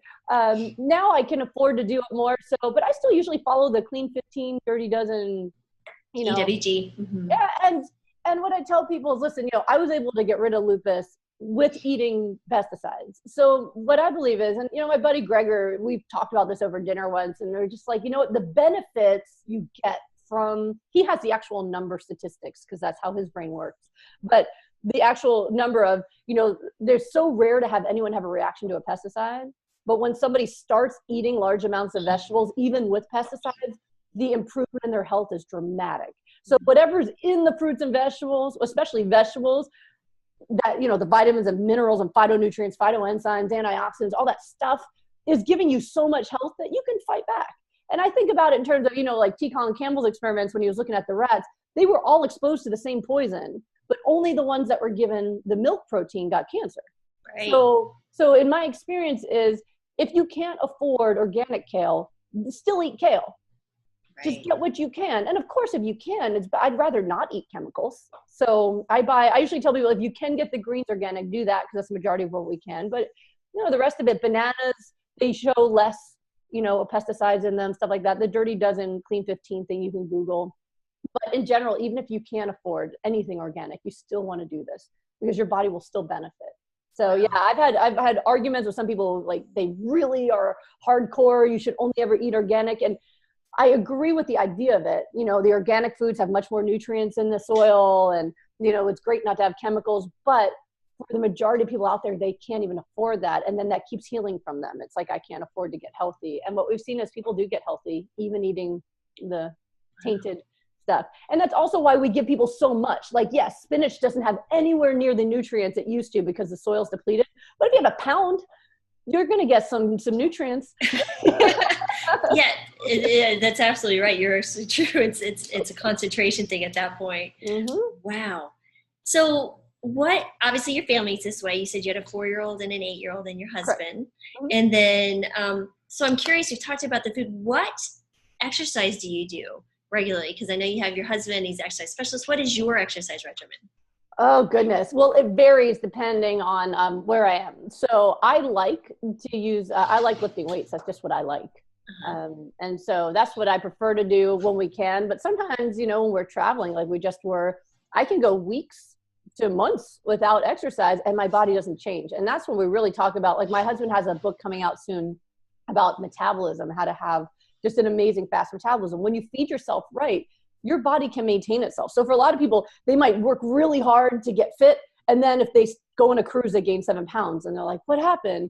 Now I can afford to do it more. So, but I still usually follow the clean 15, 30 dozen, EWG. Mm-hmm. Yeah. And what I tell people is, listen, I was able to get rid of lupus with eating pesticides. So what I believe is, and my buddy Gregor, we've talked about this over dinner once, and they're just like, what the benefits you get from, he has the actual number statistics because that's how his brain works. But the actual number of, they're so rare to have anyone have a reaction to a pesticide. But when somebody starts eating large amounts of vegetables, even with pesticides, the improvement in their health is dramatic. So whatever's in the fruits and vegetables, especially vegetables, that, the vitamins and minerals and phytonutrients, phytoenzymes, antioxidants, all that stuff is giving you so much health that you can fight back. And I think about it in terms of, like T. Colin Campbell's experiments when he was looking at the rats, they were all exposed to the same poison, but only the ones that were given the milk protein got cancer. Right. So in my experience is, if you can't afford organic kale, still eat kale. Right. Just get what you can. And of course, if you can, I'd rather not eat chemicals. So I usually tell people, if you can get the greens organic, do that, because that's the majority of what we can. But the rest of it, bananas, they show less, pesticides in them, stuff like that. The Dirty Dozen Clean 15 thing you can Google. But in general, even if you can't afford anything organic, you still want to do this because your body will still benefit. So yeah, I've had arguments with some people, like they really are hardcore. You should only ever eat organic. And I agree with the idea of it. The organic foods have much more nutrients in the soil, and, it's great not to have chemicals, but for the majority of people out there, they can't even afford that. And then that keeps healing from them. It's like, I can't afford to get healthy. And what we've seen is people do get healthy, even eating the tainted stuff. And that's also why we give people so much. Like, yes, spinach doesn't have anywhere near the nutrients it used to because the soil's depleted. But if you have a pound, you're going to get some nutrients. Yeah, that's absolutely right. You're absolutely true. It's a concentration thing at that point. Mm-hmm. Wow. So obviously your family eats this way. You said you had a 4-year-old and an 8-year-old and your husband. Mm-hmm. And then, so I'm curious, you've talked about the food. What exercise do you do regularly? Because I know you have your husband, he's an exercise specialist. What is your exercise regimen? Oh, goodness. Well, it varies depending on where I am. So I like to use, I like lifting weights. That's just what I like. Uh-huh. And so that's what I prefer to do when we can. But sometimes, when we're traveling, like we just were, I can go weeks to months without exercise and my body doesn't change. And that's when we really talk about, like, my husband has a book coming out soon about metabolism, how to have just an amazing fast metabolism. When you feed yourself right, your body can maintain itself. So for a lot of people, they might work really hard to get fit. And then if they go on a cruise, they gain 7 pounds and they're like, what happened?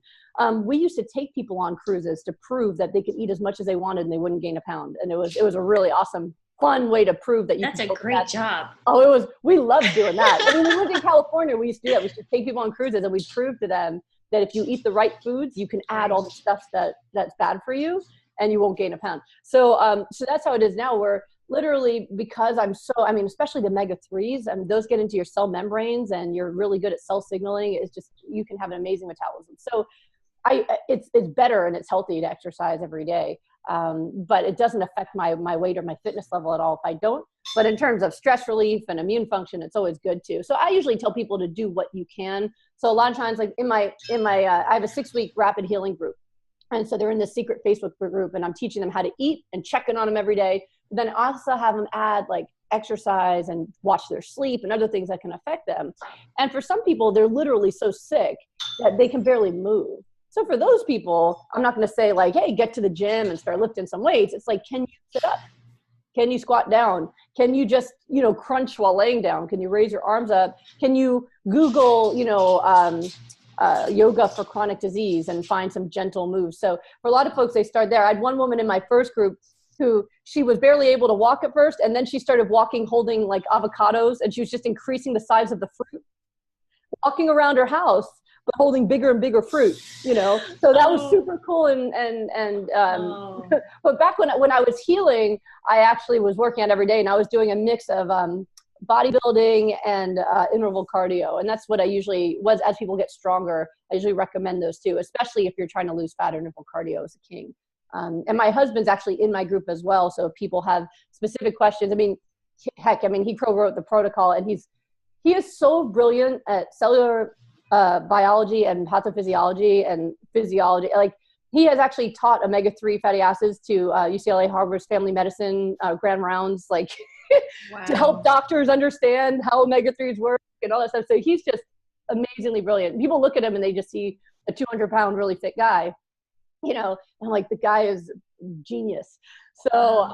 We used to take people on cruises to prove that they could eat as much as they wanted and they wouldn't gain a pound. And it was a really awesome, fun way to prove that you That's a great job. Oh, we loved doing that. I mean, we lived in California. We used to do that. We used to take people on cruises and we'd prove to them that if you eat the right foods, you can add all the stuff that's bad for you and you won't gain a pound. So that's how it is now. We're literally, because especially the omega-3s, those get into your cell membranes and you're really good at cell signaling. It's just, you can have an amazing metabolism. So it's better and it's healthy to exercise every day. But it doesn't affect my weight or my fitness level at all if I don't. But in terms of stress relief and immune function, it's always good too. So I usually tell people to do what you can. So a lot of times, like in my I have a 6-week rapid healing group. And so they're in this secret Facebook group and I'm teaching them how to eat and checking on them every day. But then I also have them add like exercise and watch their sleep and other things that can affect them. And for some people, they're literally so sick that they can barely move. So for those people, I'm not going to say like, hey, get to the gym and start lifting some weights. It's like, can you sit up? Can you squat down? Can you just, crunch while laying down? Can you raise your arms up? Can you Google, yoga for chronic disease and find some gentle moves? So for a lot of folks, they start there. I had one woman in my first group who she was barely able to walk at first. And then she started walking, holding like avocados, and she was just increasing the size of the fruit, walking around her house, but holding bigger and bigger fruit, so that was super cool. But back when I was healing, I actually was working out every day and I was doing a mix of bodybuilding and interval cardio. And that's what I usually was, as people get stronger, I usually recommend those two, especially if you're trying to lose fat. Interval cardio is a king. And my husband's actually in my group as well. So if people have specific questions, I mean, heck, I mean, he co-wrote the protocol, and he is so brilliant at cellular biology and pathophysiology and physiology. Like, he has actually taught omega-3 fatty acids to UCLA Harvard's family medicine grand rounds, like wow. to help doctors understand how omega-3s work and all that stuff. So he's just amazingly brilliant. People look at him and they just see a 200-pound, really fit guy, you know, and like, the guy is genius. So,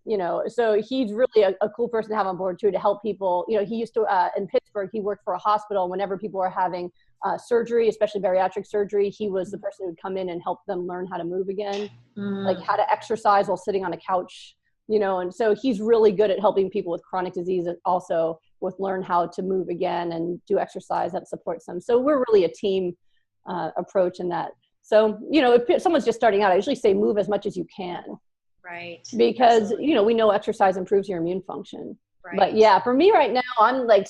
you know, so he's really a cool person to have on board too, to help people. You know, he used to, in Pittsburgh, he worked for a hospital. Whenever people are having surgery, especially bariatric surgery, he was the person who would come in and help them learn how to move again, like how to exercise while sitting on a couch, you know. And so he's really good at helping people with chronic disease and also with learn how to move again and do exercise that supports them. So we're really a team approach in that. So, you know, if someone's just starting out, I usually say move as much as you can. Right. Because, absolutely. you know, we know exercise improves your immune function. Right. But yeah, for me right now, I'm like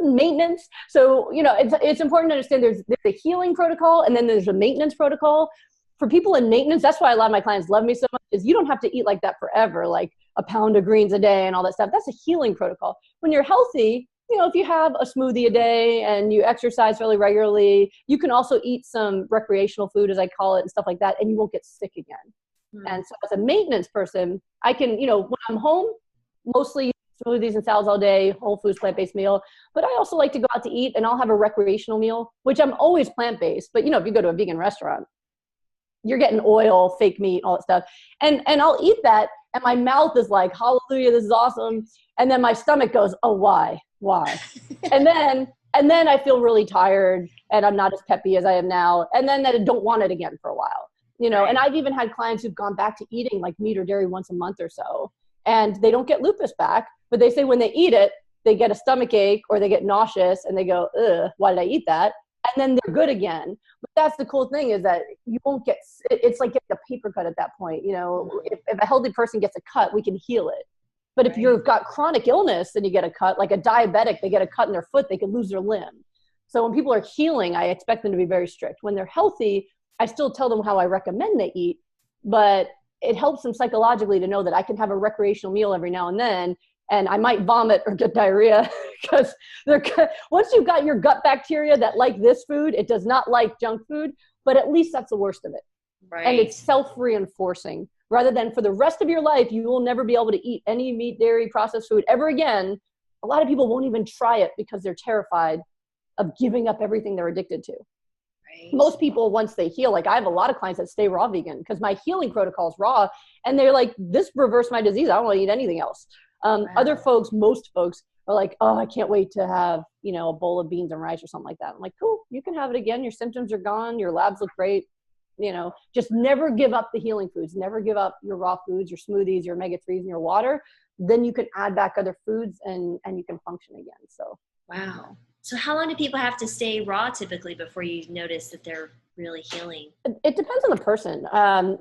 maintenance. So, you know, it's important to understand there's a healing protocol and then there's a maintenance protocol. For people in maintenance, that's why a lot of my clients love me so much, is you don't have to eat like that forever, like a pound of greens a day and all that stuff. That's a healing protocol. When you're healthy, you know, if you have a smoothie a day and you exercise fairly regularly, you can also eat some recreational food, as I call it, and stuff like that, and you won't get sick again. And so as a maintenance person, I can, you know, when I'm home, mostly smoothies and salads all day, whole foods, plant-based meal. But I also like to go out to eat, and I'll have a recreational meal, which I'm always plant-based. But, you know, if you go to a vegan restaurant, you're getting oil, fake meat, all that stuff. And I'll eat that, and my mouth is like, hallelujah, this is awesome. And then my stomach goes, oh, why? and then I feel really tired, and I'm not as peppy as I am now. And then I don't want it again for a while. You know, and I've even had clients who've gone back to eating like meat or dairy once a month or so, and they don't get lupus back, but they say when they eat it, they get a stomach ache or they get nauseous and they go, ugh, why did I eat that? And then they're good again. But that's the cool thing, is that you won't get, it's like getting a paper cut at that point. You know, if a healthy person gets a cut, we can heal it. But if you've got chronic illness and you get a cut, like a diabetic, they get a cut in their foot, they could lose their limb. So when people are healing, I expect them to be very strict. When they're healthy, I still tell them how I recommend they eat, but it helps them psychologically to know that I can have a recreational meal every now and then, and I might vomit or get diarrhea because once you've got your gut bacteria that like this food, it does not like junk food, but at least that's the worst of it. Right. And it's self-reinforcing, rather than for the rest of your life, you will never be able to eat any meat, dairy, processed food ever again. A lot of people won't even try it because they're terrified of giving up everything they're addicted to. Most people, once they heal, like I have a lot of clients that stay raw vegan because my healing protocol is raw, and they're like, this reversed my disease. I don't want to eat anything else. Other folks, most folks are like, oh, I can't wait to have, you know, a bowl of beans and rice or something like that. I'm like, cool, you can have it again. Your symptoms are gone. Your labs look great. You know, just never give up the healing foods. Never give up your raw foods, your smoothies, your omega-3s, and your water. Then you can add back other foods and you can function again. So, wow. So how long do people have to stay raw typically before you notice that they're really healing? It depends on the person.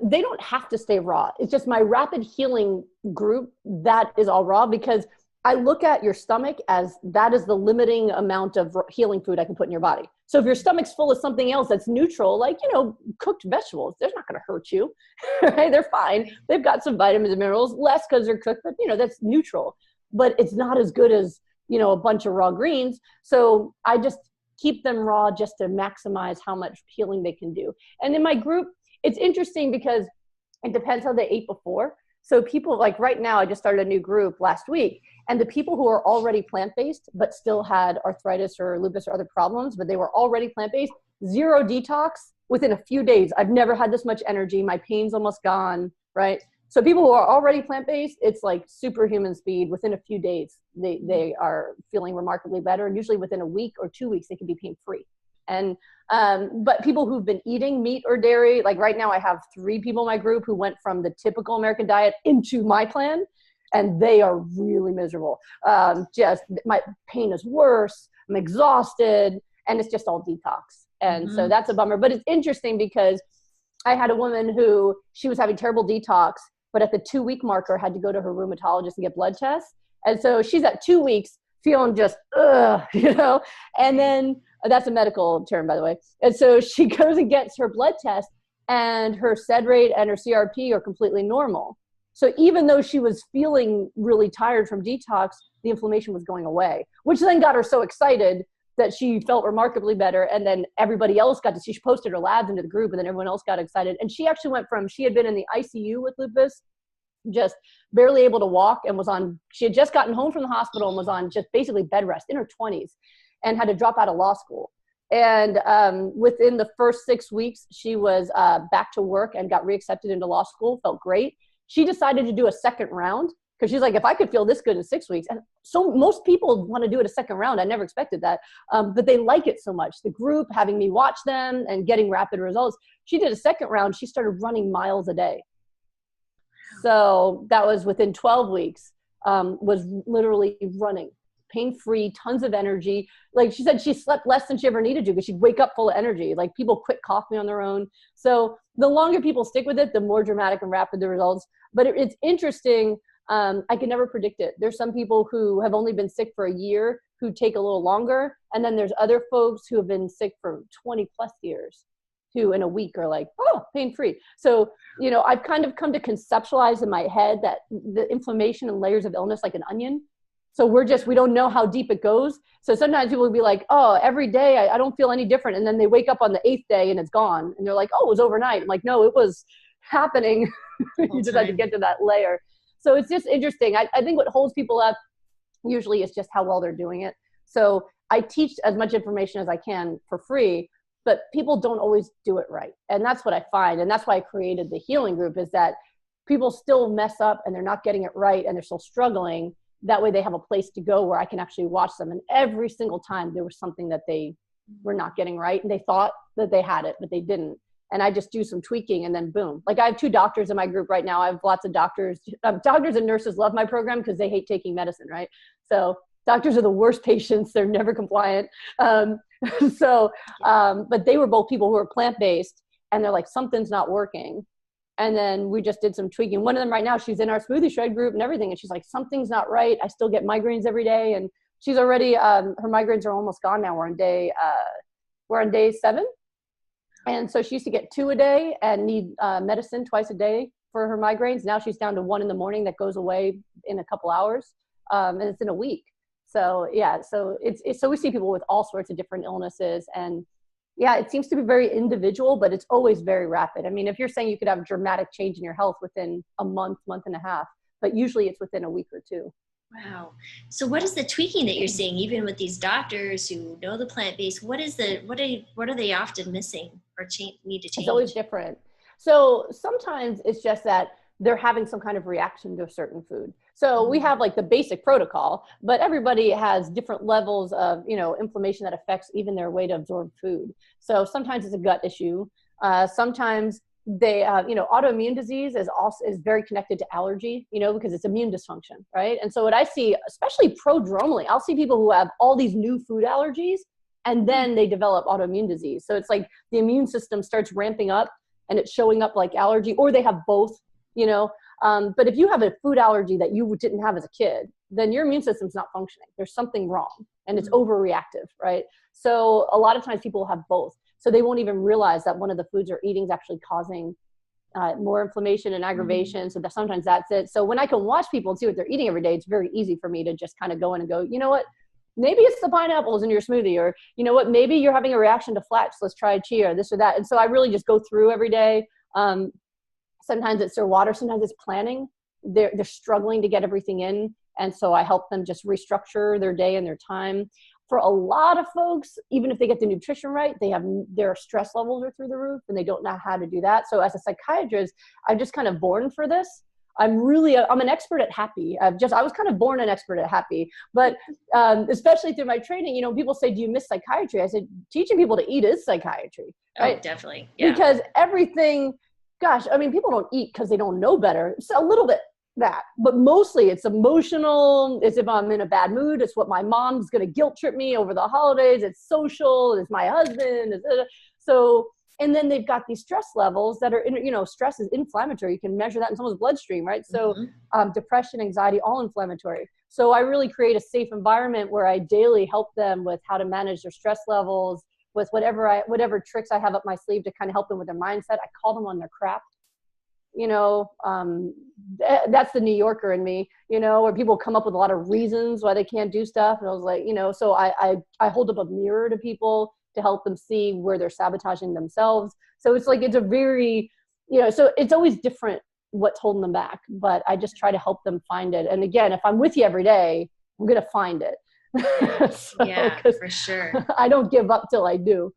They don't have to stay raw. It's just my rapid healing group that is all raw, because I look at your stomach as that is the limiting amount of healing food I can put in your body. So if your stomach's full of something else that's neutral, like, you know, cooked vegetables, they're not going to hurt you, right? They're fine. They've got some vitamins and minerals, less because they're cooked, but, you know, that's neutral. But it's not as good as, you know, a bunch of raw greens. So I just keep them raw just to maximize how much healing they can do. And in my group, it's interesting because it depends how they ate before. So people, like right now, I just started a new group last week, and the people who are already plant-based but still had arthritis or lupus or other problems, but they were already plant-based, zero detox within a few days. I've never had this much energy. My pain's almost gone, right? So people who are already plant-based, it's like superhuman speed. Within a few days, they are feeling remarkably better. And usually within a week or 2 weeks, they can be pain-free. And but people who've been eating meat or dairy, like right now I have 3 people in my group who went from the typical American diet into my plan, and they are really miserable. Just my pain is worse. I'm exhausted, and it's just all detox. And so that's a bummer. But it's interesting because I had a woman who, she was having terrible detox, but at the 2-week marker had to go to her rheumatologist and get blood tests. And so she's at 2 weeks feeling just, you know, and then that's a medical term, by the way. And so she goes and gets her blood test, and her SED rate and her CRP are completely normal. So even though she was feeling really tired from detox, the inflammation was going away, which then got her so excited that she felt remarkably better. And then everybody else got to see, she posted her labs into the group, and then everyone else got excited. And she actually went from, she had been in the ICU with lupus, just barely able to walk, and she had just gotten home from the hospital and was on just basically bed rest in her 20s and had to drop out of law school. And within the first 6 weeks, she was back to work and got reaccepted into law school, felt great. She decided to do a second round because she's like, if I could feel this good in 6 weeks. And so most people want to do it a second round. I never expected that. But they like it so much. The group, having me watch them and getting rapid results. She did a second round. She started running miles a day. So that was within 12 weeks, was literally running. Pain-free, tons of energy. Like she said, she slept less than she ever needed to because she'd wake up full of energy. Like people quit coffee on their own. So the longer people stick with it, the more dramatic and rapid the results. But it's interesting. I can never predict it. There's some people who have only been sick for a year who take a little longer. And then there's other folks who have been sick for 20 plus years who in a week are like, oh, pain-free. So, you know, I've kind of come to conceptualize in my head that the inflammation and layers of illness like an onion. So we don't know how deep it goes. So sometimes people will be like, oh, every day I don't feel any different. And then they wake up on the 8th day and it's gone. And they're like, oh, it was overnight. I'm like, no, it was happening. You just had to get to that layer. So it's just interesting. I think what holds people up usually is just how well they're doing it. So I teach as much information as I can for free, but people don't always do it right. And that's what I find. And that's why I created the healing group, is that people still mess up and they're not getting it right and they're still struggling. That way they have a place to go where I can actually watch them. And every single time there was something that they were not getting right, and they thought that they had it, but they didn't. And I just do some tweaking and then boom. Like I have 2 doctors in my group right now. I have lots of doctors. Doctors and nurses love my program because they hate taking medicine, right? So doctors are the worst patients. They're never compliant. But they were both people who were plant-based, and they're like, something's not working. And then we just did some tweaking. One of them right now, she's in our Smoothie Shred group and everything. And she's like, something's not right. I still get migraines every day. And she's already, her migraines are almost gone now. We're on day 7. And so she used to get 2 a day and need medicine twice a day for her migraines. Now she's down to 1 in the morning that goes away in a couple hours. And it's in a week. So yeah, so so we see people with all sorts of different illnesses, and yeah, it seems to be very individual, but it's always very rapid. I mean, if you're saying you could have a dramatic change in your health within a month, month and a half, but usually it's within a week or 2. Wow. So what is the tweaking that you're seeing, even with these doctors who know the plant-based? What are they often missing or need to change? It's always different. So sometimes it's just that they're having some kind of reaction to a certain food. So we have like the basic protocol, but everybody has different levels of, you know, inflammation that affects even their way to absorb food. So sometimes it's a gut issue. Sometimes they, autoimmune disease is very connected to allergy, you know, because it's immune dysfunction, right? And so what I see, especially prodromally, I'll see people who have all these new food allergies and then they develop autoimmune disease. So it's like the immune system starts ramping up and it's showing up like allergy, or they have both, you know. But if you have a food allergy that you didn't have as a kid, then your immune system's not functioning. There's something wrong and it's overreactive, right? So a lot of times people have both. So they won't even realize that one of the foods they're eating is actually causing more inflammation and aggravation. So that sometimes that's it. So when I can watch people and see what they're eating every day, it's very easy for me to just kind of go in and go, you know what? Maybe it's the pineapples in your smoothie, or you know what? Maybe you're having a reaction to flax. Let's try chia, this or that. And so I really just go through every day. Sometimes it's their water. Sometimes it's planning. They're struggling to get everything in. And so I help them just restructure their day and their time. For a lot of folks, even if they get the nutrition right, their stress levels are through the roof and they don't know how to do that. So as a psychiatrist, I'm just kind of born for this. I'm an expert at happy. I was kind of born an expert at happy, but especially through my training, you know, people say, do you miss psychiatry? I said, teaching people to eat is psychiatry. Right? Oh, definitely. Yeah. Because everything, gosh, I mean, people don't eat because they don't know better. It's a little bit that, but mostly it's emotional. It's if I'm in a bad mood. It's what my mom's going to guilt trip me over the holidays. It's social. It's my husband. So And then they've got these stress levels that are, stress is inflammatory. You can measure that in someone's bloodstream, right? So depression, anxiety, all inflammatory. So I really create a safe environment where I daily help them with how to manage their stress levels, with whatever tricks I have up my sleeve to kind of help them with their mindset. I call them on their crap. That's the New Yorker in me, where people come up with a lot of reasons why they can't do stuff. And I was like, so I hold up a mirror to people to help them see where they're sabotaging themselves. So it's like, it's a very, so it's always different what's holding them back, but I just try to help them find it. And again, if I'm with you every day, I'm going to find it. Yeah, for sure. I don't give up till I do.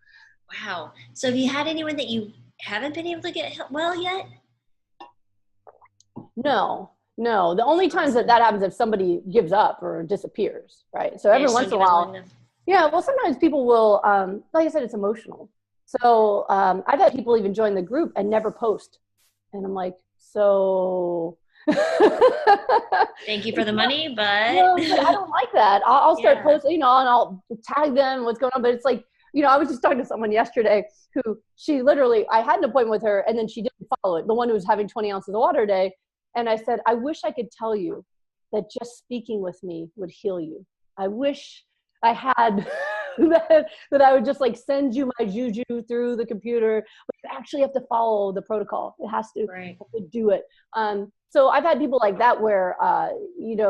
Wow. So have you had anyone that you haven't been able to get well yet? No. The only times that happens if somebody gives up or disappears, right? So every once in a while, well, sometimes people will, like I said, it's emotional. So I've had people even join the group and never post. And I'm like, so... Thank you for the money, but I don't like that. I'll start posting, and I'll tag them what's going on. But it's like, I was just talking to someone yesterday who she literally, I had an appointment with her and then she didn't follow it. The one who was having 20 ounces of water a day. And I said, I wish I could tell you that just speaking with me would heal you. I wish I had that I would just like send you my juju through the computer, but you actually have to follow the protocol. It has to, right. Have to do it. So I've had people like that where,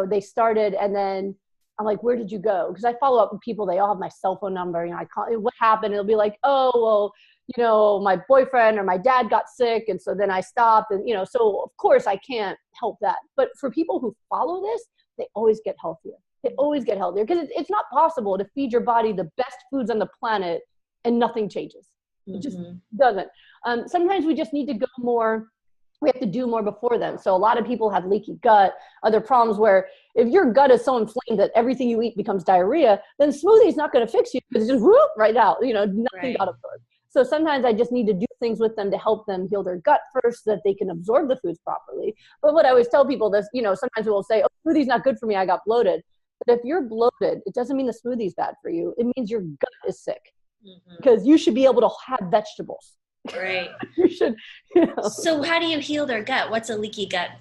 they started and then I'm like, where did you go? Because I follow up with people. They all have my cell phone number. I call, what happened? It'll be like, oh, well, my boyfriend or my dad got sick. And so then I stopped and, so of course I can't help that. But for people who follow this, they always get healthier. They always get healthier because it's not possible to feed your body the best foods on the planet and nothing changes. It just doesn't. Sometimes we just need to go more. We have to do more before then. So a lot of people have leaky gut, other problems where if your gut is so inflamed that everything you eat becomes diarrhea, then smoothie is not going to fix you because it's just whoop, right out, nothing got absorbed. So sometimes I just need to do things with them to help them heal their gut first so that they can absorb the foods properly. But what I always tell people is, sometimes we'll say, oh, smoothie's not good for me, I got bloated. But if you're bloated, it doesn't mean the smoothie's bad for you. It means your gut is sick because you should be able to have vegetables. Right. You should. So how do you heal their gut? What's a leaky gut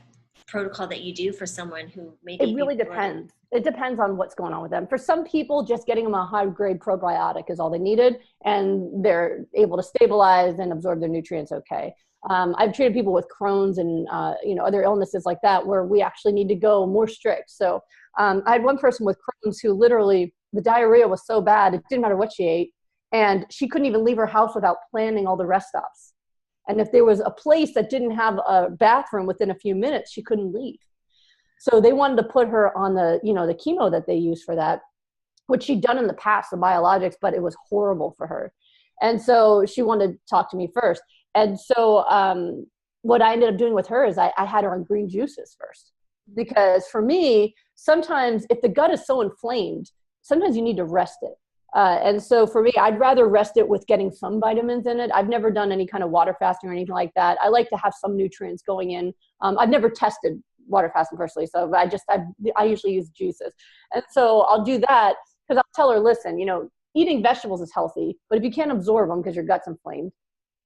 protocol that you do for someone who maybe? It really depends. It depends on what's going on with them. For some people, just getting them a high-grade probiotic is all they needed, and they're able to stabilize and absorb their nutrients okay. I've treated people with Crohn's and other illnesses like that where we actually need to go more strict. So I had one person with Crohn's who literally, the diarrhea was so bad, it didn't matter what she ate. And she couldn't even leave her house without planning all the rest stops. And if there was a place that didn't have a bathroom within a few minutes, she couldn't leave. So they wanted to put her on the chemo that they use for that, which she'd done in the past, the biologics, but it was horrible for her. And so she wanted to talk to me first. And so what I ended up doing with her is I had her on green juices first. Because for me, sometimes if the gut is so inflamed, sometimes you need to rest it. And so for me, I'd rather rest it with getting some vitamins in it. I've never done any kind of water fasting or anything like that. I like to have some nutrients going in. I've never tested water fasting personally, so I usually use juices. And so I'll do that because I'll tell her, listen, eating vegetables is healthy, but if you can't absorb them because your gut's inflamed,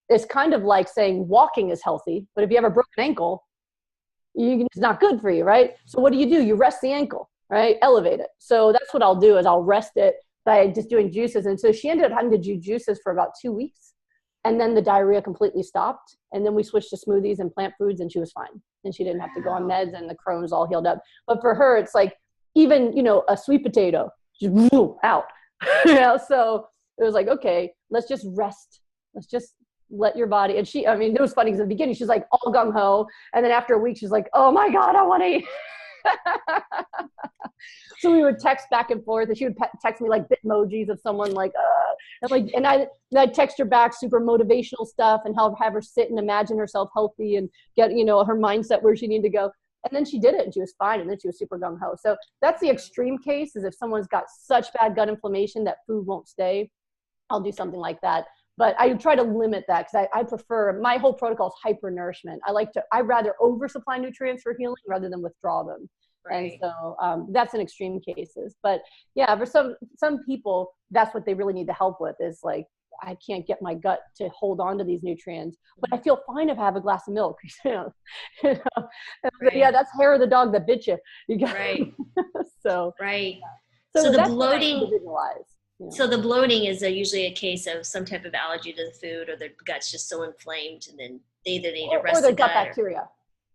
it's kind of like saying walking is healthy, but if you have a broken ankle, it's not good for you, right? So what do? You rest the ankle, right? Elevate it. So that's what I'll do is I'll rest it by just doing juices. And so she ended up having to do juices for about 2 weeks. And then the diarrhea completely stopped. And then we switched to smoothies and plant foods and she was fine. And she didn't have to go on meds and the Crohn's all healed up. But for her, it's like even, a sweet potato, just out. So it was like, okay, let's just rest. Let's just let your body. And it was funny because at the beginning, she's like all gung ho. And then after a week, she's like, oh my God, I want to eat. So we would text back and forth, and she would text me like bitmojis of someone like, and I'd text her back super motivational stuff and have her sit and imagine herself healthy and get her mindset where she needed to go. And then she did it, and she was fine, and then she was super gung ho. So that's the extreme case, is if someone's got such bad gut inflammation that food won't stay, I'll do something like that. But I try to limit that because I prefer, my whole protocol is hyper-nourishment. I'd rather oversupply nutrients for healing rather than withdraw them. Right. And so that's in extreme cases. But yeah, for some people, that's what they really need the help with, is like I can't get my gut to hold on to these nutrients, but I feel fine if I have a glass of milk. You know? Right. Yeah, that's hair of the dog that bit you. You got Right. so Right. so So the that's bloating. individualized. You know? So the bloating is usually a case of some type of allergy to the food, or the gut's just so inflamed, and then they either need to rest or the the gut gut. bacteria.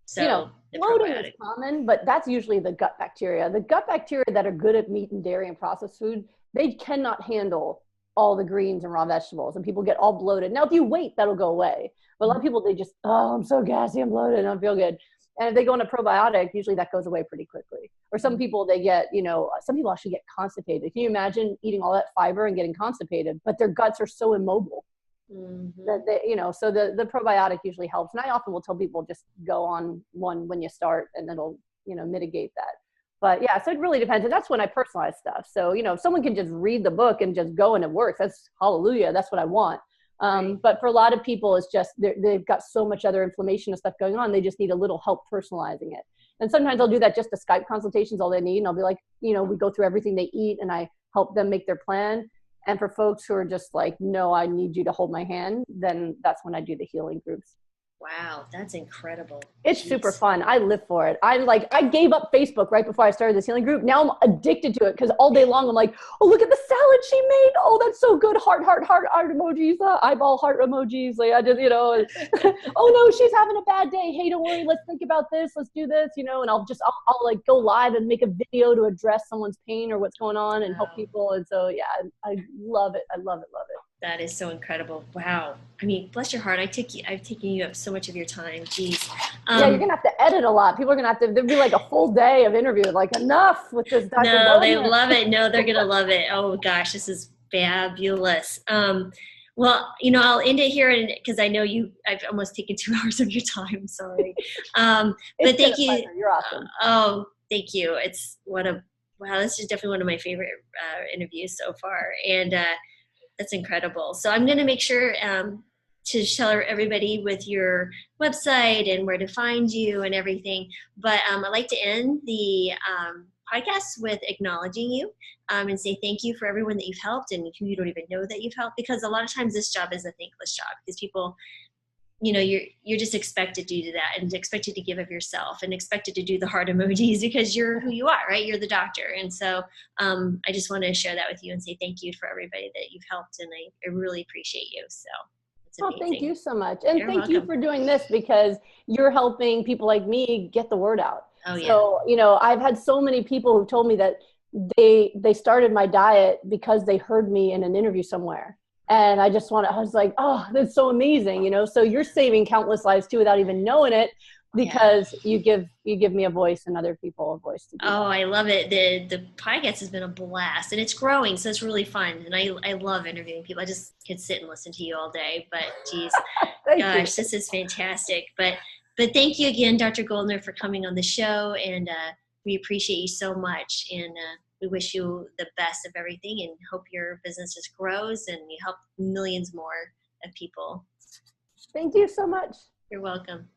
So You know, the bloating probiotic. is common, but that's usually the gut bacteria. The gut bacteria that are good at meat and dairy and processed food, they cannot handle all the greens and raw vegetables, and people get all bloated. Now, if you wait, that'll go away. But a lot of people, they just, oh, I'm so gassy, I'm bloated, I don't feel good. And if they go on a probiotic, usually that goes away pretty quickly. Or some people, they get, you know, some people actually get constipated. Can you imagine eating all that fiber and getting constipated, but their guts are so immobile? That they, you know, so the probiotic usually helps. And I often will tell people just go on one when you start, and it'll, you know, mitigate that. But yeah, so it really depends. And that's when I personalize stuff. So, you know, if someone can just read the book and just go and it works, that's hallelujah. That's what I want. But for a lot of people, it's just, they've got so much other inflammation and stuff going on. They just need a little help personalizing it. And sometimes I'll do that just to Skype consultations, all they need. And I'll be like, you know, we go through everything they eat and I help them make their plan. And for folks who are just like, no, I need you to hold my hand, then that's when I do the healing groups. Wow, that's incredible. It's super fun. I live for it. I gave up Facebook right before I started this healing group. Now I'm addicted to it because all day long I'm like, oh, look at the salad she made. Oh, that's so good. Heart emojis, eyeball heart emojis. Like I just, you know, oh no, she's having a bad day. Hey, don't worry. Let's think about this. Let's do this, you know, and I'll like go live and make a video to address someone's pain or what's going on and help people. And so, yeah, I love it. I love it. Love it. That is so incredible. Wow. I mean, bless your heart. I've taken you up so much of your time. Jeez. Yeah, you're going to have to edit a lot. People are going to have to, there'll be like a full day of interview. Like, enough with this Dr. No, Goldner. they love it. No, they're going to love it. Oh gosh, this is fabulous. Well, you know, I'll end it here because I know I've almost taken 2 hours of your time. Sorry. But thank you. Pleasure. You're awesome. Oh, thank you. Wow, this is definitely one of my favorite interviews so far. And, that's incredible. So I'm going to make sure to tell everybody with your website and where to find you and everything. But I'd like to end the podcast with acknowledging you and say thank you for everyone that you've helped and who you don't even know that you've helped, because a lot of times this job is a thankless job because people, you know, you're just expected to do that and expected to give of yourself and expected to do the heart emojis because you're who you are, right? You're the doctor. And so I just want to share that with you and say thank you for everybody that you've helped. And I really appreciate you. So it's amazing. Thank you so much. And You're thank welcome. you for doing this because you're helping people like me get the word out. Oh, yeah. So, you know, I've had so many people who told me that they started my diet because they heard me in an interview somewhere. And I was like, oh, that's so amazing, you know? So you're saving countless lives too without even knowing it because you give me a voice and other people a voice to do that. I love it. The podcast has been a blast and it's growing. So it's really fun. And I love interviewing people. I just could sit and listen to you all day, but geez, gosh, this is fantastic. But thank you again, Dr. Goldner, for coming on the show. And we appreciate you so much. And we wish you the best of everything and hope your business just grows and you help millions more of people. Thank you so much. You're welcome.